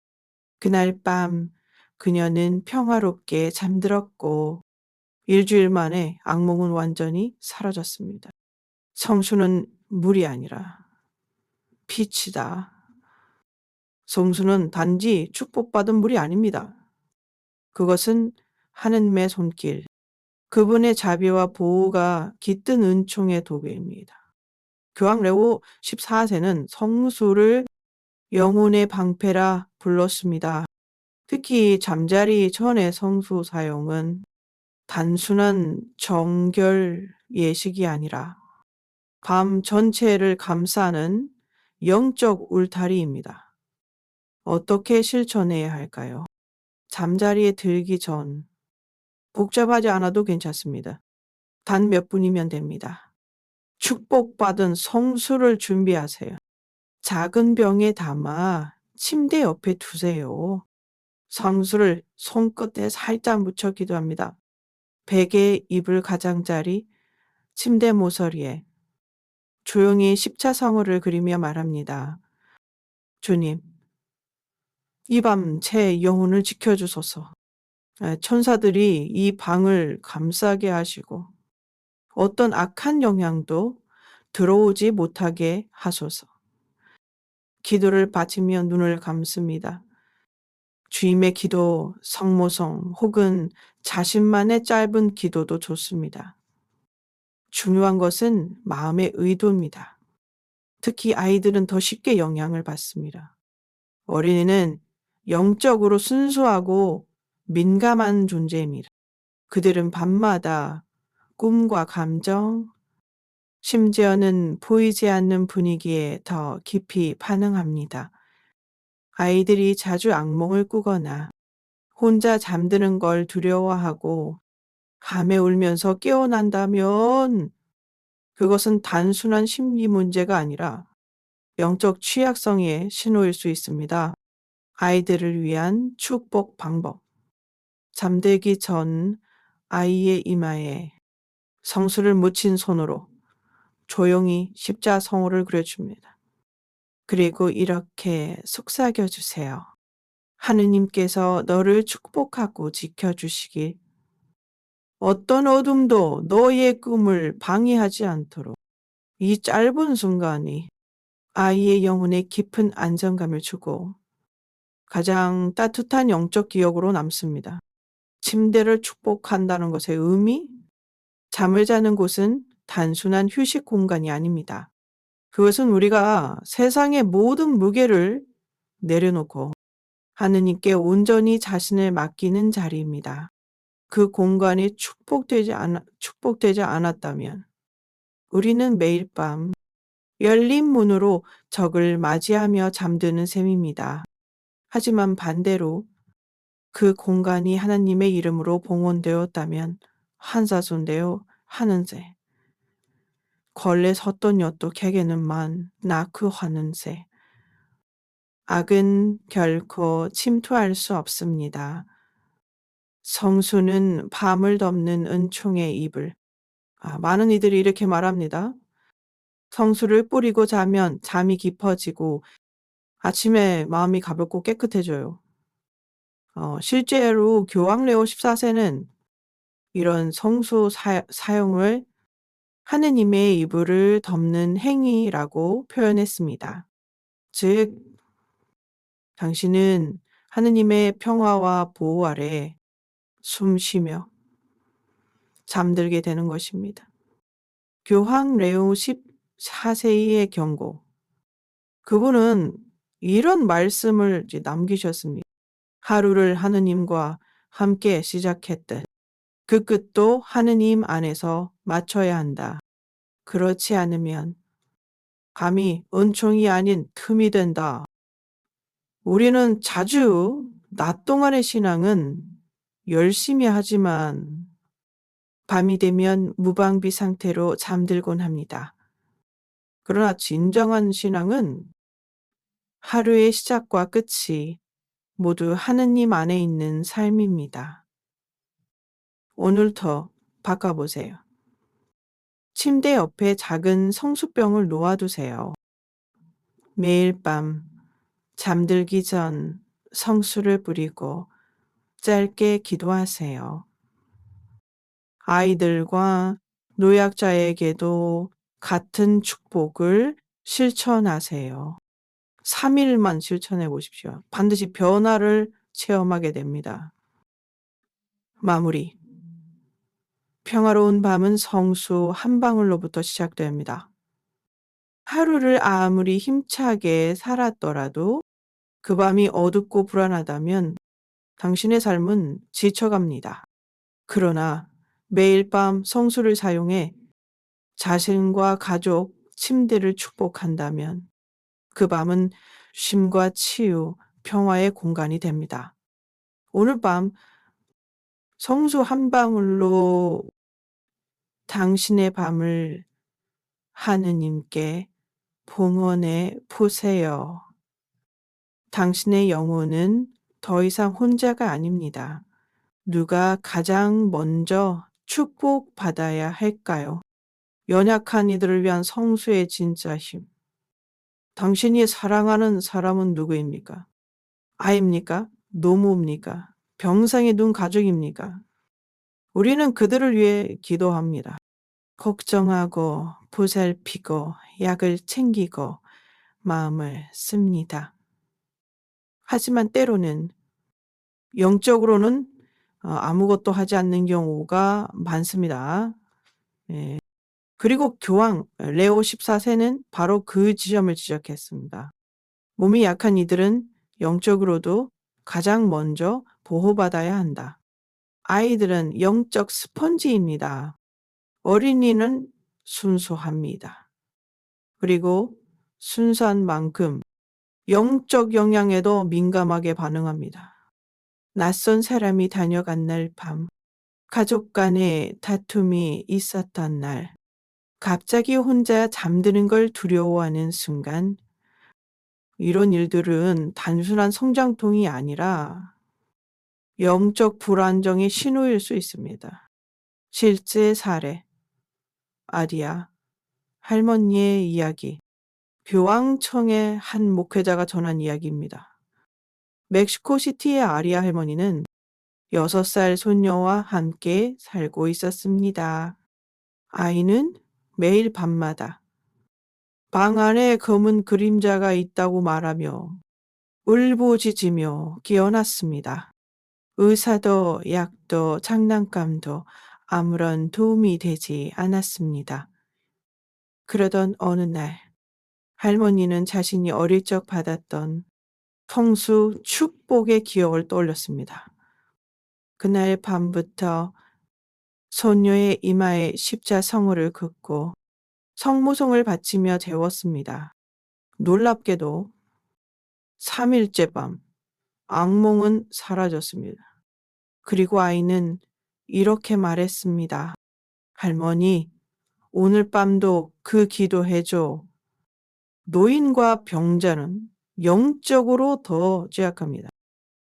그날 밤 그녀는 평화롭게 잠들었고 일주일 만에 악몽은 완전히 사라졌습니다. 성수는 물이 아니라 빛이다. 성수는 단지 축복받은 물이 아닙니다. 그것은 하느님의 손길, 그분의 자비와 보호가 깃든 은총의 도구입니다. 교황 레오 14세는 성수를 영혼의 방패라 불렀습니다. 특히 잠자리 전의 성수 사용은 단순한 정결 예식이 아니라 밤 전체를 감싸는 영적 울타리입니다. 어떻게 실천해야 할까요? 잠자리에 들기 전 복잡하지 않아도 괜찮습니다. 단 몇 분이면 됩니다. 축복받은 성수를 준비하세요. 작은 병에 담아 침대 옆에 두세요. 성수를 손끝에 살짝 묻혀 기도합니다. 베개, 이불, 가장자리, 침대 모서리에 조용히 십자성어를 그리며 말합니다. 주님, 이 밤 제 영혼을 지켜주소서. 천사들이 이 방을 감싸게 하시고 어떤 악한 영향도 들어오지 못하게 하소서. 기도를 바치며 눈을 감습니다. 주임의 기도, 성모성 혹은 자신만의 짧은 기도도 좋습니다. 중요한 것은 마음의 의도입니다. 특히 아이들은 더 쉽게 영향을 받습니다. 어린이는 영적으로 순수하고 민감한 존재입니다. 그들은 밤마다 꿈과 감정, 심지어는 보이지 않는 분위기에 더 깊이 반응합니다. 아이들이 자주 악몽을 꾸거나 혼자 잠드는 걸 두려워하고 밤에 울면서 깨어난다면 그것은 단순한 심리 문제가 아니라 영적 취약성의 신호일 수 있습니다. 아이들을 위한 축복 방법. 잠들기 전 아이의 이마에 성수를 묻힌 손으로 조용히 십자성호를 그려줍니다. 그리고 이렇게 속삭여 주세요. 하느님께서 너를 축복하고 지켜주시길. 어떤 어둠도 너의 꿈을 방해하지 않도록 이 짧은 순간이 아이의 영혼에 깊은 안정감을 주고 가장 따뜻한 영적 기억으로 남습니다. 침대를 축복한다는 것의 의미, 잠을 자는 곳은 단순한 휴식 공간이 아닙니다. 그것은 우리가 세상의 모든 무게를 내려놓고 하느님께 온전히 자신을 맡기는 자리입니다. 그 공간이 축복되지 않았다면 우리는 매일 밤 열린 문으로 적을 맞이하며 잠드는 셈입니다. 하지만 반대로 그 공간이 하나님의 이름으로 봉헌되었다면 한사순되어 하는세. 걸레 섰던 엿도 개게는만 나그 하는세. 악은 결코 침투할 수 없습니다. 성수는 밤을 덮는 은총의 이불. 많은 이들이 이렇게 말합니다. 성수를 뿌리고 자면 잠이 깊어지고 아침에 마음이 가볍고 깨끗해져요. 실제로 교황 레오 14세는 이런 성수 사용을 하느님의 이불을 덮는 행위라고 표현했습니다. 즉, 당신은 하느님의 평화와 보호 아래 숨 쉬며 잠들게 되는 것입니다. 교황 레오 14세의 경고. 그분은 이런 말씀을 남기셨습니다. 하루를 하느님과 함께 시작했듯 그 끝도 하느님 안에서 맞춰야 한다. 그렇지 않으면 밤이 은총이 아닌 틈이 된다. 우리는 자주 낮 동안의 신앙은 열심히 하지만 밤이 되면 무방비 상태로 잠들곤 합니다. 그러나 진정한 신앙은 하루의 시작과 끝이 모두 하느님 안에 있는 삶입니다. 오늘부터 바꿔보세요. 침대 옆에 작은 성수병을 놓아두세요. 매일 밤 잠들기 전 성수를 뿌리고 짧게 기도하세요. 아이들과 노약자에게도 같은 축복을 실천하세요. 3일만 실천해 보십시오. 반드시 변화를 체험하게 됩니다. 마무리. 평화로운 밤은 성수 한 방울로부터 시작됩니다. 하루를 아무리 힘차게 살았더라도 그 밤이 어둡고 불안하다면 당신의 삶은 지쳐갑니다. 그러나 매일 밤 성수를 사용해 자신과 가족, 침대를 축복한다면 그 밤은 쉼과 치유, 평화의 공간이 됩니다. 오늘 밤 성수 한 방울로 당신의 밤을 하느님께 봉헌해 보세요. 당신의 영혼은 더 이상 혼자가 아닙니다. 누가 가장 먼저 축복받아야 할까요? 연약한 이들을 위한 성수의 진짜 힘. 당신이 사랑하는 사람은 누구입니까? 아입니까? 노모입니까? 병상에 둔 가족입니까? 우리는 그들을 위해 기도합니다. 걱정하고 보살피고 약을 챙기고 마음을 씁니다. 하지만 때로는 영적으로는 아무것도 하지 않는 경우가 많습니다. 예. 그리고 교황 레오 14세는 바로 그 지점을 지적했습니다. 몸이 약한 이들은 영적으로도 가장 먼저 보호받아야 한다. 아이들은 영적 스펀지입니다. 어린이는 순수합니다. 그리고 순수한 만큼 영적 영향에도 민감하게 반응합니다. 낯선 사람이 다녀간 날 밤, 가족 간의 다툼이 있었던 날, 갑자기 혼자 잠드는 걸 두려워하는 순간, 이런 일들은 단순한 성장통이 아니라 영적 불안정의 신호일 수 있습니다. 실제 사례, 아리아, 할머니의 이야기, 교황청의 한 목회자가 전한 이야기입니다. 멕시코시티의 아리아 할머니는 6살 손녀와 함께 살고 있었습니다. 아이는 매일 밤마다 방 안에 검은 그림자가 있다고 말하며 울부짖으며 깨어났습니다. 의사도 약도 장난감도 아무런 도움이 되지 않았습니다. 그러던 어느 날 할머니는 자신이 어릴 적 받았던 성수 축복의 기억을 떠올렸습니다. 그날 밤부터 손녀의 이마에 십자성호를 긋고 성모송을 바치며 재웠습니다. 놀랍게도 3일째 밤 악몽은 사라졌습니다. 그리고 아이는 이렇게 말했습니다. 할머니, 오늘 밤도 그 기도해줘. 노인과 병자는 영적으로 더 제약합니다.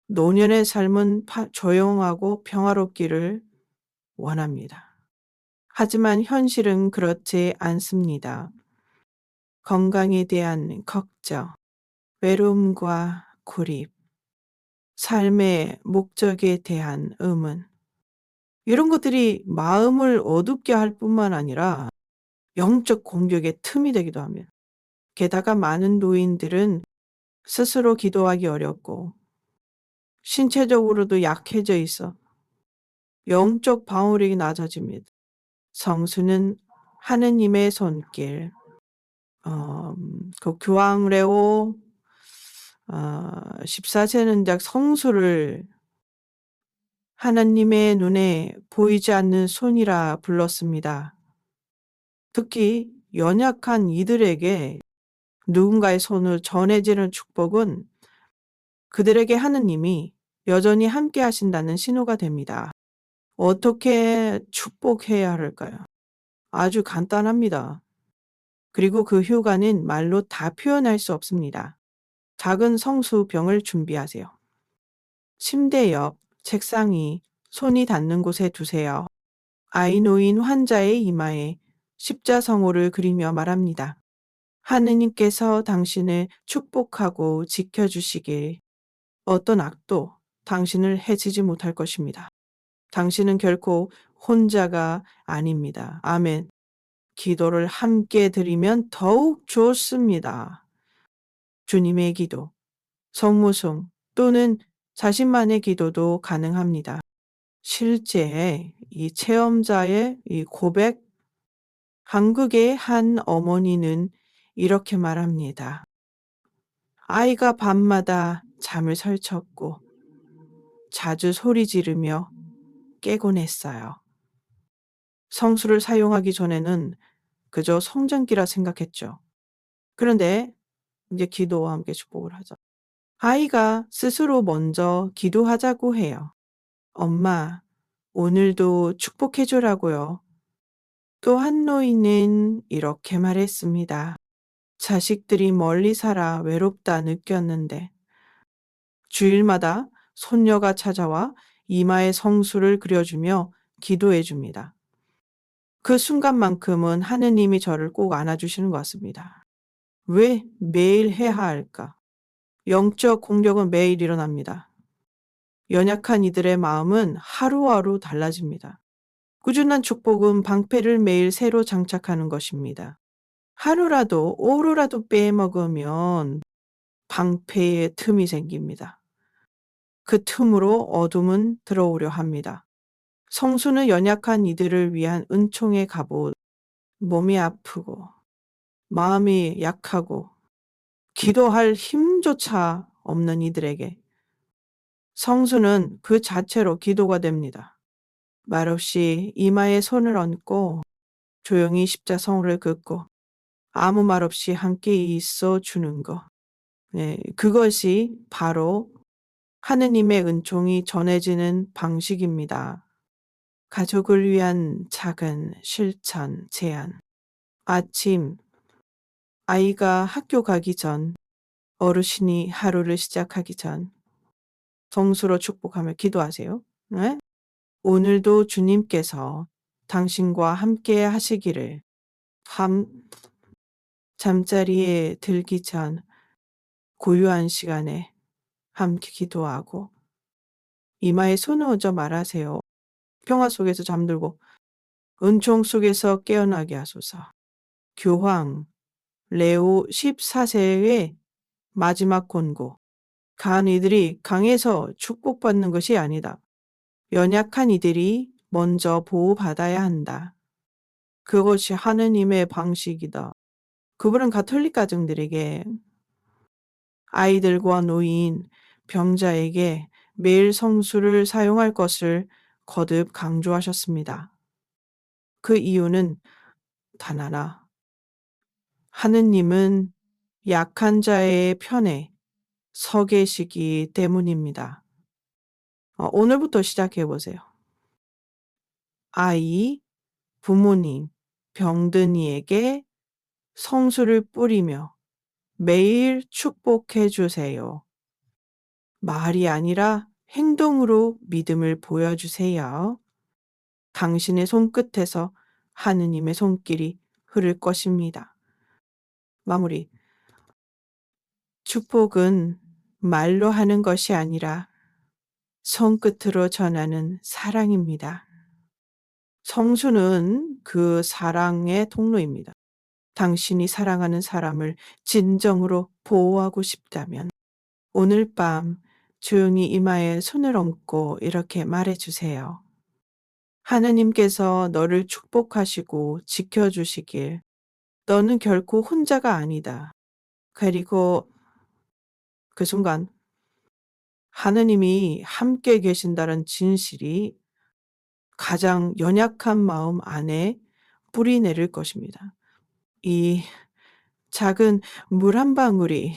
노년의 삶은 조용하고 평화롭기를 원합니다. 하지만 현실은 그렇지 않습니다. 건강에 대한 걱정, 외로움과 고립, 삶의 목적에 대한 의문, 이런 것들이 마음을 어둡게 할 뿐만 아니라 영적 공격의 틈이 되기도 합니다. 게다가 많은 노인들은 스스로 기도하기 어렵고 신체적으로도 약해져 있어 영적 방어력이 낮아집니다. 성수는 하느님의 손길, 그 교황 레오 14세는 성수를 하나님의 눈에 보이지 않는 손이라 불렀습니다. 특히 연약한 이들에게 누군가의 손을 전해지는 축복은 그들에게 하느님이 여전히 함께 하신다는 신호가 됩니다. 어떻게 축복해야 할까요? 아주 간단합니다. 그리고 그 효과는 말로 다 표현할 수 없습니다. 작은 성수병을 준비하세요. 침대 옆, 책상 위, 손이 닿는 곳에 두세요. 아이 노인 환자의 이마에 십자성호를 그리며 말합니다. 하느님께서 당신을 축복하고 지켜주시길. 어떤 악도 당신을 해치지 못할 것입니다. 당신은 결코 혼자가 아닙니다. 아멘. 기도를 함께 드리면 더욱 좋습니다. 주님의 기도, 성모송 또는 자신만의 기도도 가능합니다. 실제 이 체험자의 이 고백, 한국의 한 어머니는 이렇게 말합니다. 아이가 밤마다 잠을 설쳤고 자주 소리 지르며 깨곤 했어요. 성수를 사용하기 전에는 그저 성전기라 생각했죠. 그런데 이제 기도와 함께 축복을 하죠. 아이가 스스로 먼저 기도하자고 해요. 엄마, 오늘도 축복해 주라고요. 또 한 노인은 이렇게 말했습니다. 자식들이 멀리 살아 외롭다 느꼈는데 주일마다 손녀가 찾아와 이마에 성수를 그려주며 기도해 줍니다. 그 순간만큼은 하느님이 저를 꼭 안아주시는 것 같습니다. 왜 매일 해야 할까? 영적 공격은 매일 일어납니다. 연약한 이들의 마음은 하루하루 달라집니다. 꾸준한 축복은 방패를 매일 새로 장착하는 것입니다. 하루라도 오루라도 빼먹으면 방패에 틈이 생깁니다. 그 틈으로 어둠은 들어오려 합니다. 성수는 연약한 이들을 위한 은총의 갑옷, 몸이 아프고 마음이 약하고 기도할 힘조차 없는 이들에게 성수는 그 자체로 기도가 됩니다. 말없이 이마에 손을 얹고 조용히 십자성을 긋고 아무 말 없이 함께 있어 주는 것. 네, 그것이 바로 하느님의 은총이 전해지는 방식입니다. 가족을 위한 작은 실천 제안. 아침, 아이가 학교 가기 전, 어르신이 하루를 시작하기 전, 성수로 축복하며 기도하세요. 네? 오늘도 주님께서 당신과 함께 하시기를 밤 잠자리에 들기 전 고요한 시간에 함께 기도하고 이마에 손을 얹어 말하세요. 평화 속에서 잠들고 은총 속에서 깨어나게 하소서. 교황 레오 14세의 마지막 권고. 강한 이들이 강해서 축복받는 것이 아니다. 연약한 이들이 먼저 보호받아야 한다. 그것이 하느님의 방식이다. 그분은 가톨릭 가정들에게 아이들과 노인, 병자에게 매일 성수를 사용할 것을 거듭 강조하셨습니다. 그 이유는 단 하나. 하느님은 약한 자의 편에 서 계시기 때문입니다. 오늘부터 시작해 보세요. 아이, 부모님, 병든 이에게 성수를 뿌리며 매일 축복해 주세요. 말이 아니라 행동으로 믿음을 보여주세요. 당신의 손끝에서 하느님의 손길이 흐를 것입니다. 마무리. 축복은 말로 하는 것이 아니라 손끝으로 전하는 사랑입니다. 성수는 그 사랑의 통로입니다. 당신이 사랑하는 사람을 진정으로 보호하고 싶다면 오늘 밤 조용히 이마에 손을 얹고 이렇게 말해주세요. 하느님께서 너를 축복하시고 지켜주시길. 너는 결코 혼자가 아니다. 그리고 그 순간 하느님이 함께 계신다는 진실이 가장 연약한 마음 안에 뿌리 내릴 것입니다. 이 작은 물 한 방울이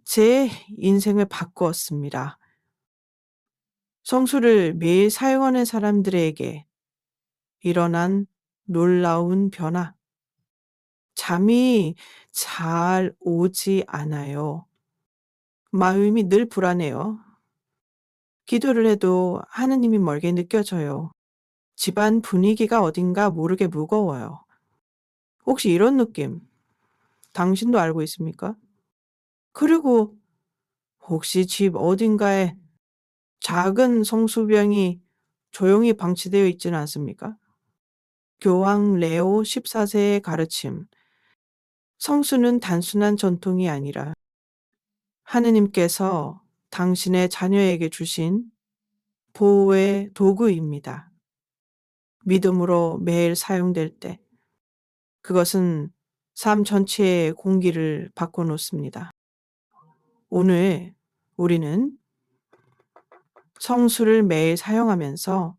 제 인생을 바꾸었습니다. 성수를 매일 사용하는 사람들에게 일어난 놀라운 변화. 잠이 잘 오지 않아요. 마음이 늘 불안해요. 기도를 해도 하느님이 멀게 느껴져요. 집안 분위기가 어딘가 모르게 무거워요. 혹시 이런 느낌 당신도 알고 있습니까? 그리고 혹시 집 어딘가에 작은 성수병이 조용히 방치되어 있지는 않습니까? 교황 레오 14세의 가르침. 성수는 단순한 전통이 아니라 하느님께서 당신의 자녀에게 주신 보호의 도구입니다. 믿음으로 매일 사용될 때 그것은 삶 전체의 공기를 바꿔놓습니다. 오늘 우리는 성수를 매일 사용하면서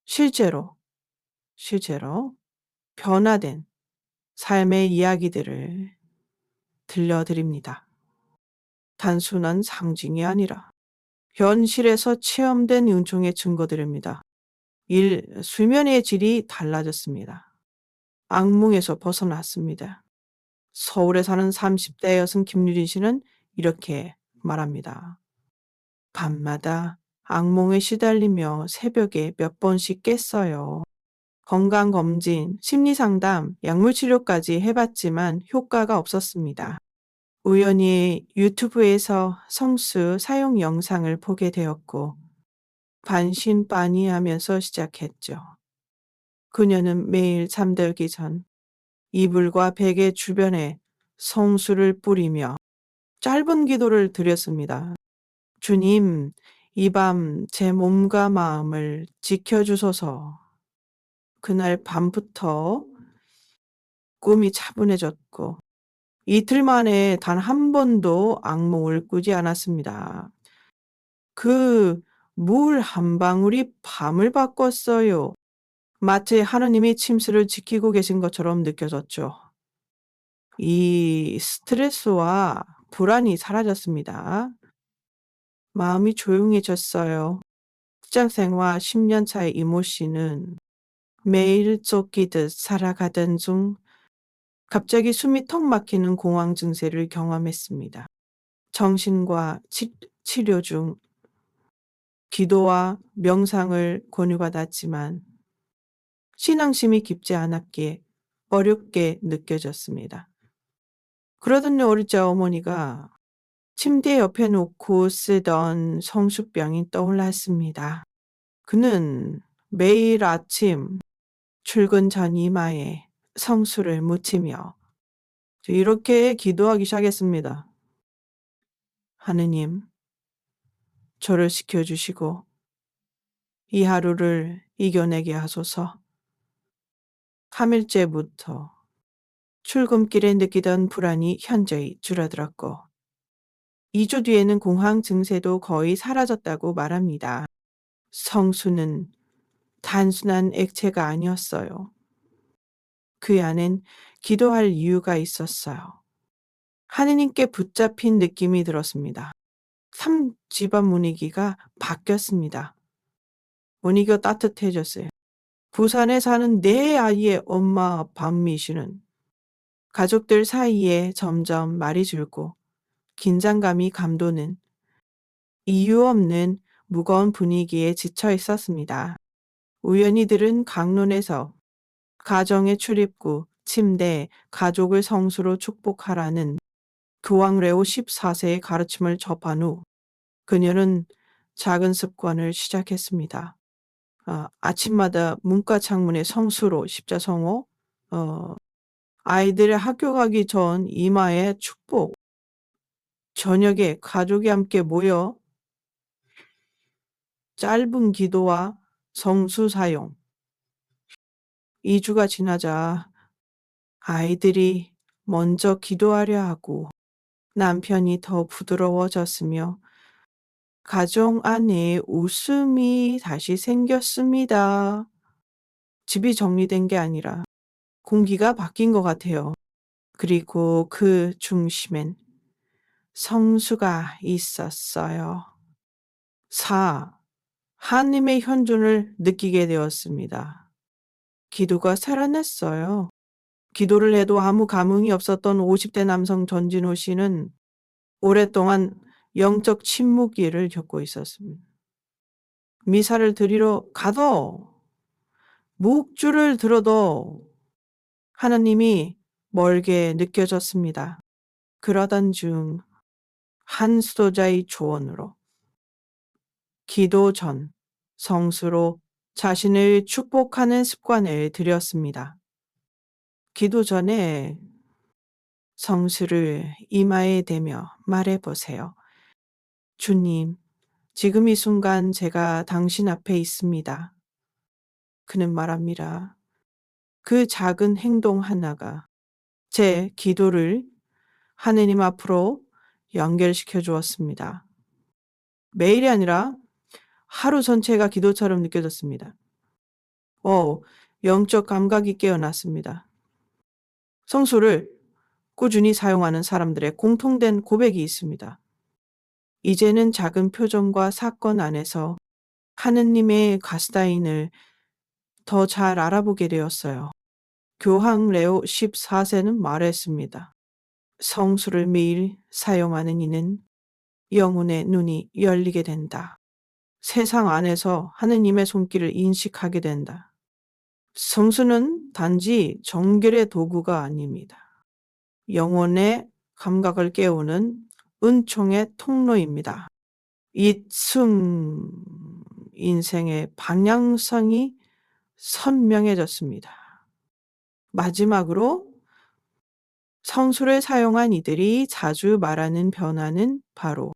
실제로 변화된 삶의 이야기들을 들려드립니다. 단순한 상징이 아니라 현실에서 체험된 은총의 증거들입니다. 1. 수면의 질이 달라졌습니다. 악몽에서 벗어났습니다. 서울에 사는 30대 여성 김유진 씨는 이렇게 말합니다. 밤마다 악몽에 시달리며 새벽에 몇 번씩 깼어요. 건강검진, 심리상담, 약물치료까지 해봤지만 효과가 없었습니다. 우연히 유튜브에서 성수 사용 영상을 보게 되었고 반신반의하면서 시작했죠. 그녀는 매일 잠들기 전 이불과 베개 주변에 성수를 뿌리며 짧은 기도를 드렸습니다. 주님, 이 밤 제 몸과 마음을 지켜주소서. 그날 밤부터 꿈이 차분해졌고 이틀 만에 단 한 번도 악몽을 꾸지 않았습니다. 그 물 한 방울이 밤을 바꿨어요. 마치 하느님이 침실을 지키고 계신 것처럼 느껴졌죠. 이 스트레스와 불안이 사라졌습니다. 마음이 조용해졌어요. 직장생활 10년 차의 이모 씨는 매일 쫓기듯 살아가던 중 갑자기 숨이 턱 막히는 공황 증세를 경험했습니다. 정신과 치료 중 기도와 명상을 권유받았지만 신앙심이 깊지 않았기에 어렵게 느껴졌습니다. 그러던 어릴 적 어머니가 침대 옆에 놓고 쓰던 성수병이 떠올랐습니다. 그는 매일 아침 출근 전 이마에 성수를 묻히며 이렇게 기도하기 시작했습니다. 하느님, 저를 지켜주시고 이 하루를 이겨내게 하소서. 3일째부터 출근길에 느끼던 불안이 현저히 줄어들었고 2주 뒤에는 공황 증세도 거의 사라졌다고 말합니다. 성수는 단순한 액체가 아니었어요. 그 안엔 기도할 이유가 있었어요. 하느님께 붙잡힌 느낌이 들었습니다. 집안 분위기가 바뀌었습니다. 분위기가 따뜻해졌어요. 부산에 사는 네 아이의 엄마 밤미 씨는 가족들 사이에 점점 말이 줄고 긴장감이 감도는 이유 없는 무거운 분위기에 지쳐 있었습니다. 우연히 들은 강론에서 가정의 출입구, 침대, 가족을 성수로 축복하라는 교황 레오 14세의 가르침을 접한 후 그녀는 작은 습관을 시작했습니다. 아침마다 문과 창문에 성수로 십자성호, 아이들의 학교 가기 전 이마에 축복, 저녁에 가족이 함께 모여 짧은 기도와 성수 사용. 2주가 지나자 아이들이 먼저 기도하려 하고 남편이 더 부드러워졌으며 가정 안에 웃음이 다시 생겼습니다. 집이 정리된 게 아니라 공기가 바뀐 것 같아요. 그리고 그 중심엔 성수가 있었어요. 4. 하나님의 현존을 느끼게 되었습니다. 기도가 살아났어요. 기도를 해도 아무 감흥이 없었던 50대 남성 전진호 씨는 오랫동안 영적 침묵기를 겪고 있었습니다. 미사를 드리러 가도 묵주를 들어도 하나님이 멀게 느껴졌습니다. 그러던 중 한 수도자의 조언으로 기도 전 성수로 자신을 축복하는 습관을 들였습니다. 기도 전에 성수를 이마에 대며 말해 보세요. 주님, 지금 이 순간 제가 당신 앞에 있습니다. 그는 말합니다. 그 작은 행동 하나가 제 기도를 하느님 앞으로 연결시켜 주었습니다. 매일이 아니라 하루 전체가 기도처럼 느껴졌습니다. 영적 감각이 깨어났습니다. 성수를 꾸준히 사용하는 사람들의 공통된 고백이 있습니다. 이제는 작은 표정과 사건 안에서 하느님의 가스다인을 더 잘 알아보게 되었어요. 교황 레오 14세는 말했습니다. 성수를 매일 사용하는 이는 영혼의 눈이 열리게 된다. 세상 안에서 하느님의 손길을 인식하게 된다. 성수는 단지 정결의 도구가 아닙니다. 영혼의 감각을 깨우는 은총의 통로입니다. 이층 인생의 방향성이 선명해졌습니다. 마지막으로 성수를 사용한 이들이 자주 말하는 변화는 바로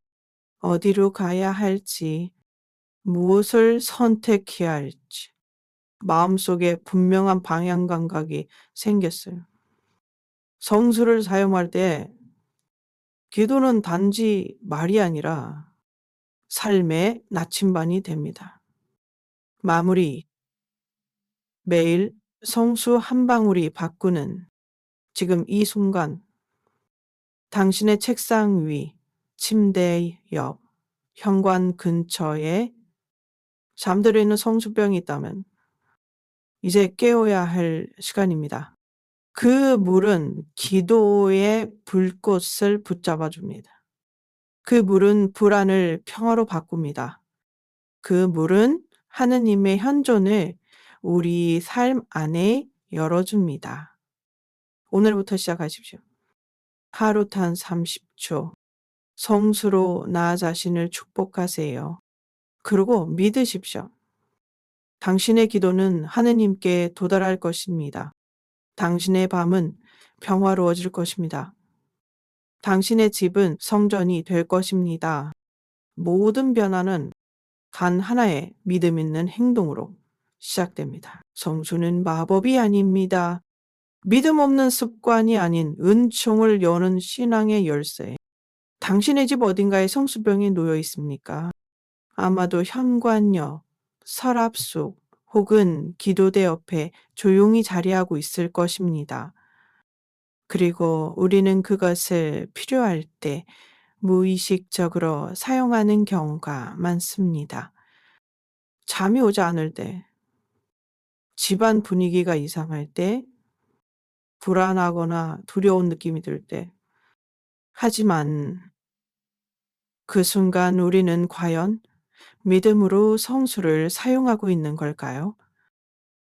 어디로 가야 할지, 무엇을 선택해야 할지, 마음속에 분명한 방향 감각이 생겼어요. 성수를 사용할 때 기도는 단지 말이 아니라 삶의 나침반이 됩니다. 마무리. 매일 성수 한 방울이 바꾸는 지금 이 순간 당신의 책상 위, 침대 옆, 현관 근처에 잠들어 있는 성수병이 있다면 이제 깨워야 할 시간입니다. 그 물은 기도의 불꽃을 붙잡아 줍니다. 그 물은 불안을 평화로 바꿉니다. 그 물은 하느님의 현존을 우리 삶 안에 열어줍니다. 오늘부터 시작하십시오. 하루 단 30초 성수로 나 자신을 축복하세요. 그리고 믿으십시오. 당신의 기도는 하느님께 도달할 것입니다. 당신의 밤은 평화로워질 것입니다. 당신의 집은 성전이 될 것입니다. 모든 변화는 단 하나의 믿음 있는 행동으로 시작됩니다. 성수는 마법이 아닙니다. 믿음 없는 습관이 아닌 은총을 여는 신앙의 열쇠. 당신의 집 어딘가에 성수병이 놓여 있습니까? 아마도 현관옆, 서랍 속 혹은 기도대 옆에 조용히 자리하고 있을 것입니다. 그리고 우리는 그것을 필요할 때 무의식적으로 사용하는 경우가 많습니다. 잠이 오지 않을 때, 집안 분위기가 이상할 때, 불안하거나 두려운 느낌이 들 때. 하지만 그 순간 우리는 과연 믿음으로 성수를 사용하고 있는 걸까요?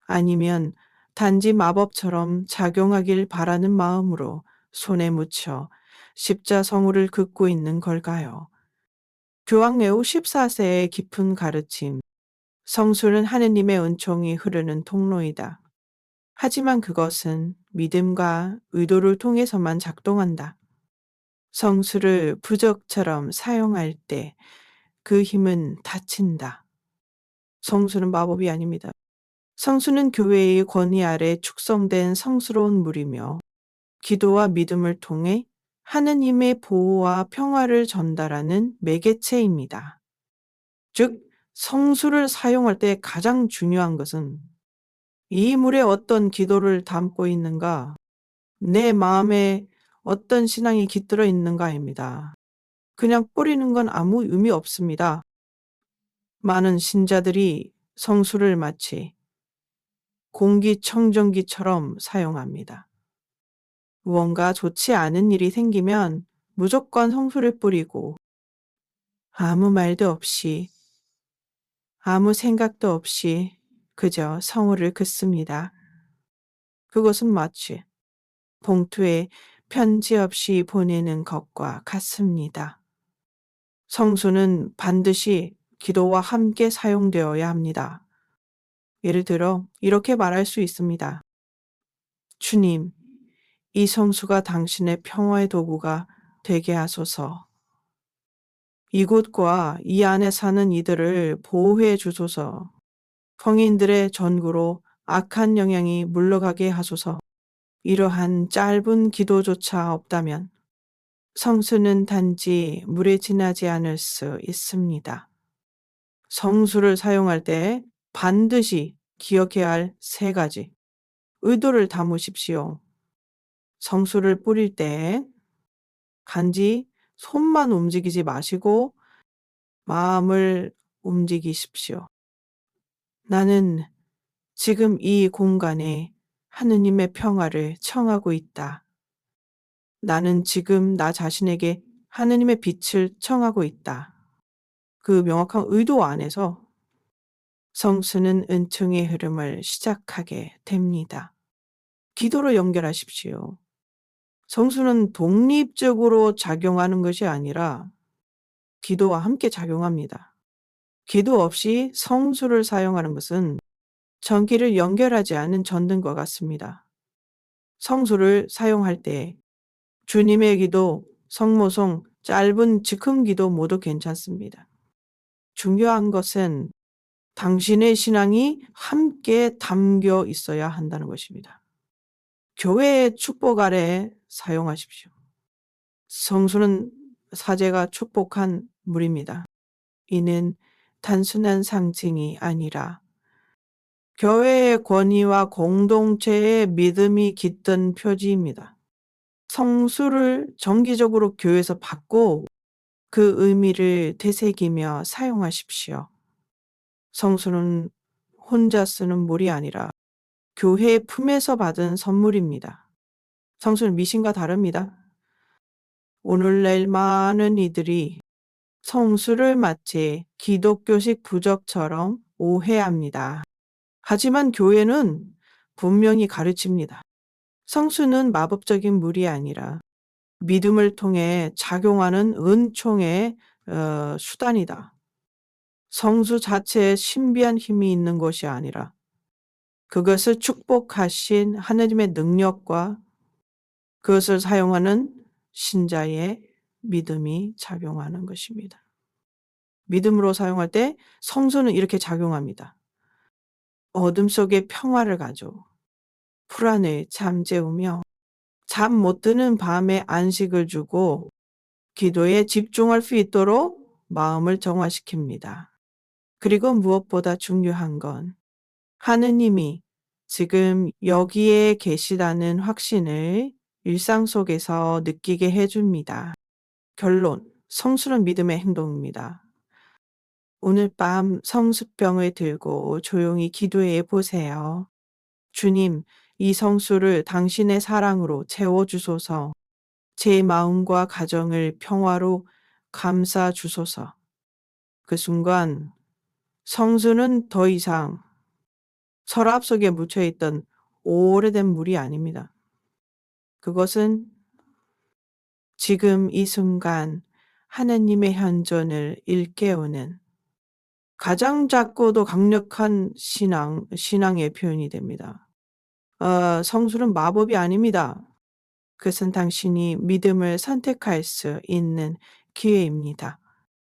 아니면 단지 마법처럼 작용하길 바라는 마음으로 손에 묻혀 십자성우를 긋고 있는 걸까요? 교황 레오 14세의 깊은 가르침. 성수는 하느님의 은총이 흐르는 통로이다. 하지만 그것은 믿음과 의도를 통해서만 작동한다. 성수를 부적처럼 사용할 때 그 힘은 닫힌다. 성수는 마법이 아닙니다. 성수는 교회의 권위 아래 축성된 성스러운 물이며 기도와 믿음을 통해 하느님의 보호와 평화를 전달하는 매개체입니다. 즉, 성수를 사용할 때 가장 중요한 것은 이 물에 어떤 기도를 담고 있는가, 내 마음에 어떤 신앙이 깃들어 있는가입니다. 그냥 뿌리는 건 아무 의미 없습니다. 많은 신자들이 성수를 마치 공기청정기처럼 사용합니다. 무언가 좋지 않은 일이 생기면 무조건 성수를 뿌리고 아무 말도 없이 아무 생각도 없이 그저 성우를 긋습니다. 그것은 마치 봉투에 편지 없이 보내는 것과 같습니다. 성수는 반드시 기도와 함께 사용되어야 합니다. 예를 들어 이렇게 말할 수 있습니다. 주님, 이 성수가 당신의 평화의 도구가 되게 하소서. 이곳과 이 안에 사는 이들을 보호해 주소서. 성인들의 전구로 악한 영향이 물러가게 하소서. 이러한 짧은 기도조차 없다면 성수는 단지 물에 지나지 않을 수 있습니다. 성수를 사용할 때 반드시 기억해야 할 세 가지. 의도를 담으십시오. 성수를 뿌릴 때 단지 손만 움직이지 마시고 마음을 움직이십시오. 나는 지금 이 공간에 하느님의 평화를 청하고 있다. 나는 지금 나 자신에게 하느님의 빛을 청하고 있다. 그 명확한 의도 안에서 성수는 은총의 흐름을 시작하게 됩니다. 기도로 연결하십시오. 성수는 독립적으로 작용하는 것이 아니라 기도와 함께 작용합니다. 기도 없이 성수를 사용하는 것은 전기를 연결하지 않은 전등과 같습니다. 성수를 사용할 때 주님의 기도, 성모송, 짧은 즉흥 기도 모두 괜찮습니다. 중요한 것은 당신의 신앙이 함께 담겨 있어야 한다는 것입니다. 교회의 축복 아래 사용하십시오. 성수는 사제가 축복한 물입니다. 이는 단순한 상징이 아니라 교회의 권위와 공동체의 믿음이 깃든 표지입니다. 성수를 정기적으로 교회에서 받고 그 의미를 되새기며 사용하십시오. 성수는 혼자 쓰는 물이 아니라 교회의 품에서 받은 선물입니다. 성수는 미신과 다릅니다. 오늘날 많은 이들이 성수를 마치 기독교식 부적처럼 오해합니다. 하지만 교회는 분명히 가르칩니다. 성수는 마법적인 물이 아니라 믿음을 통해 작용하는 은총의 수단이다. 성수 자체에 신비한 힘이 있는 것이 아니라 그것을 축복하신 하느님의 능력과 그것을 사용하는 신자의 믿음이 작용하는 것입니다. 믿음으로 사용할 때 성수는 이렇게 작용합니다. 어둠 속에 평화를 가져 불안을 잠재우며 잠 못 드는 밤에 안식을 주고 기도에 집중할 수 있도록 마음을 정화시킵니다. 그리고 무엇보다 중요한 건 하느님이 지금 여기에 계시다는 확신을 일상 속에서 느끼게 해줍니다. 결론, 성수는 믿음의 행동입니다. 오늘 밤 성수병을 들고 조용히 기도해 보세요. 주님, 이 성수를 당신의 사랑으로 채워주소서. 제 마음과 가정을 평화로 감싸 주소서. 그 순간 성수는 더 이상 서랍 속에 묻혀있던 오래된 물이 아닙니다. 그것은 지금 이 순간 하나님의 현존을 일깨우는 가장 작고도 강력한 신앙의 표현이 됩니다. 성수는 마법이 아닙니다. 그것은 당신이 믿음을 선택할 수 있는 기회입니다.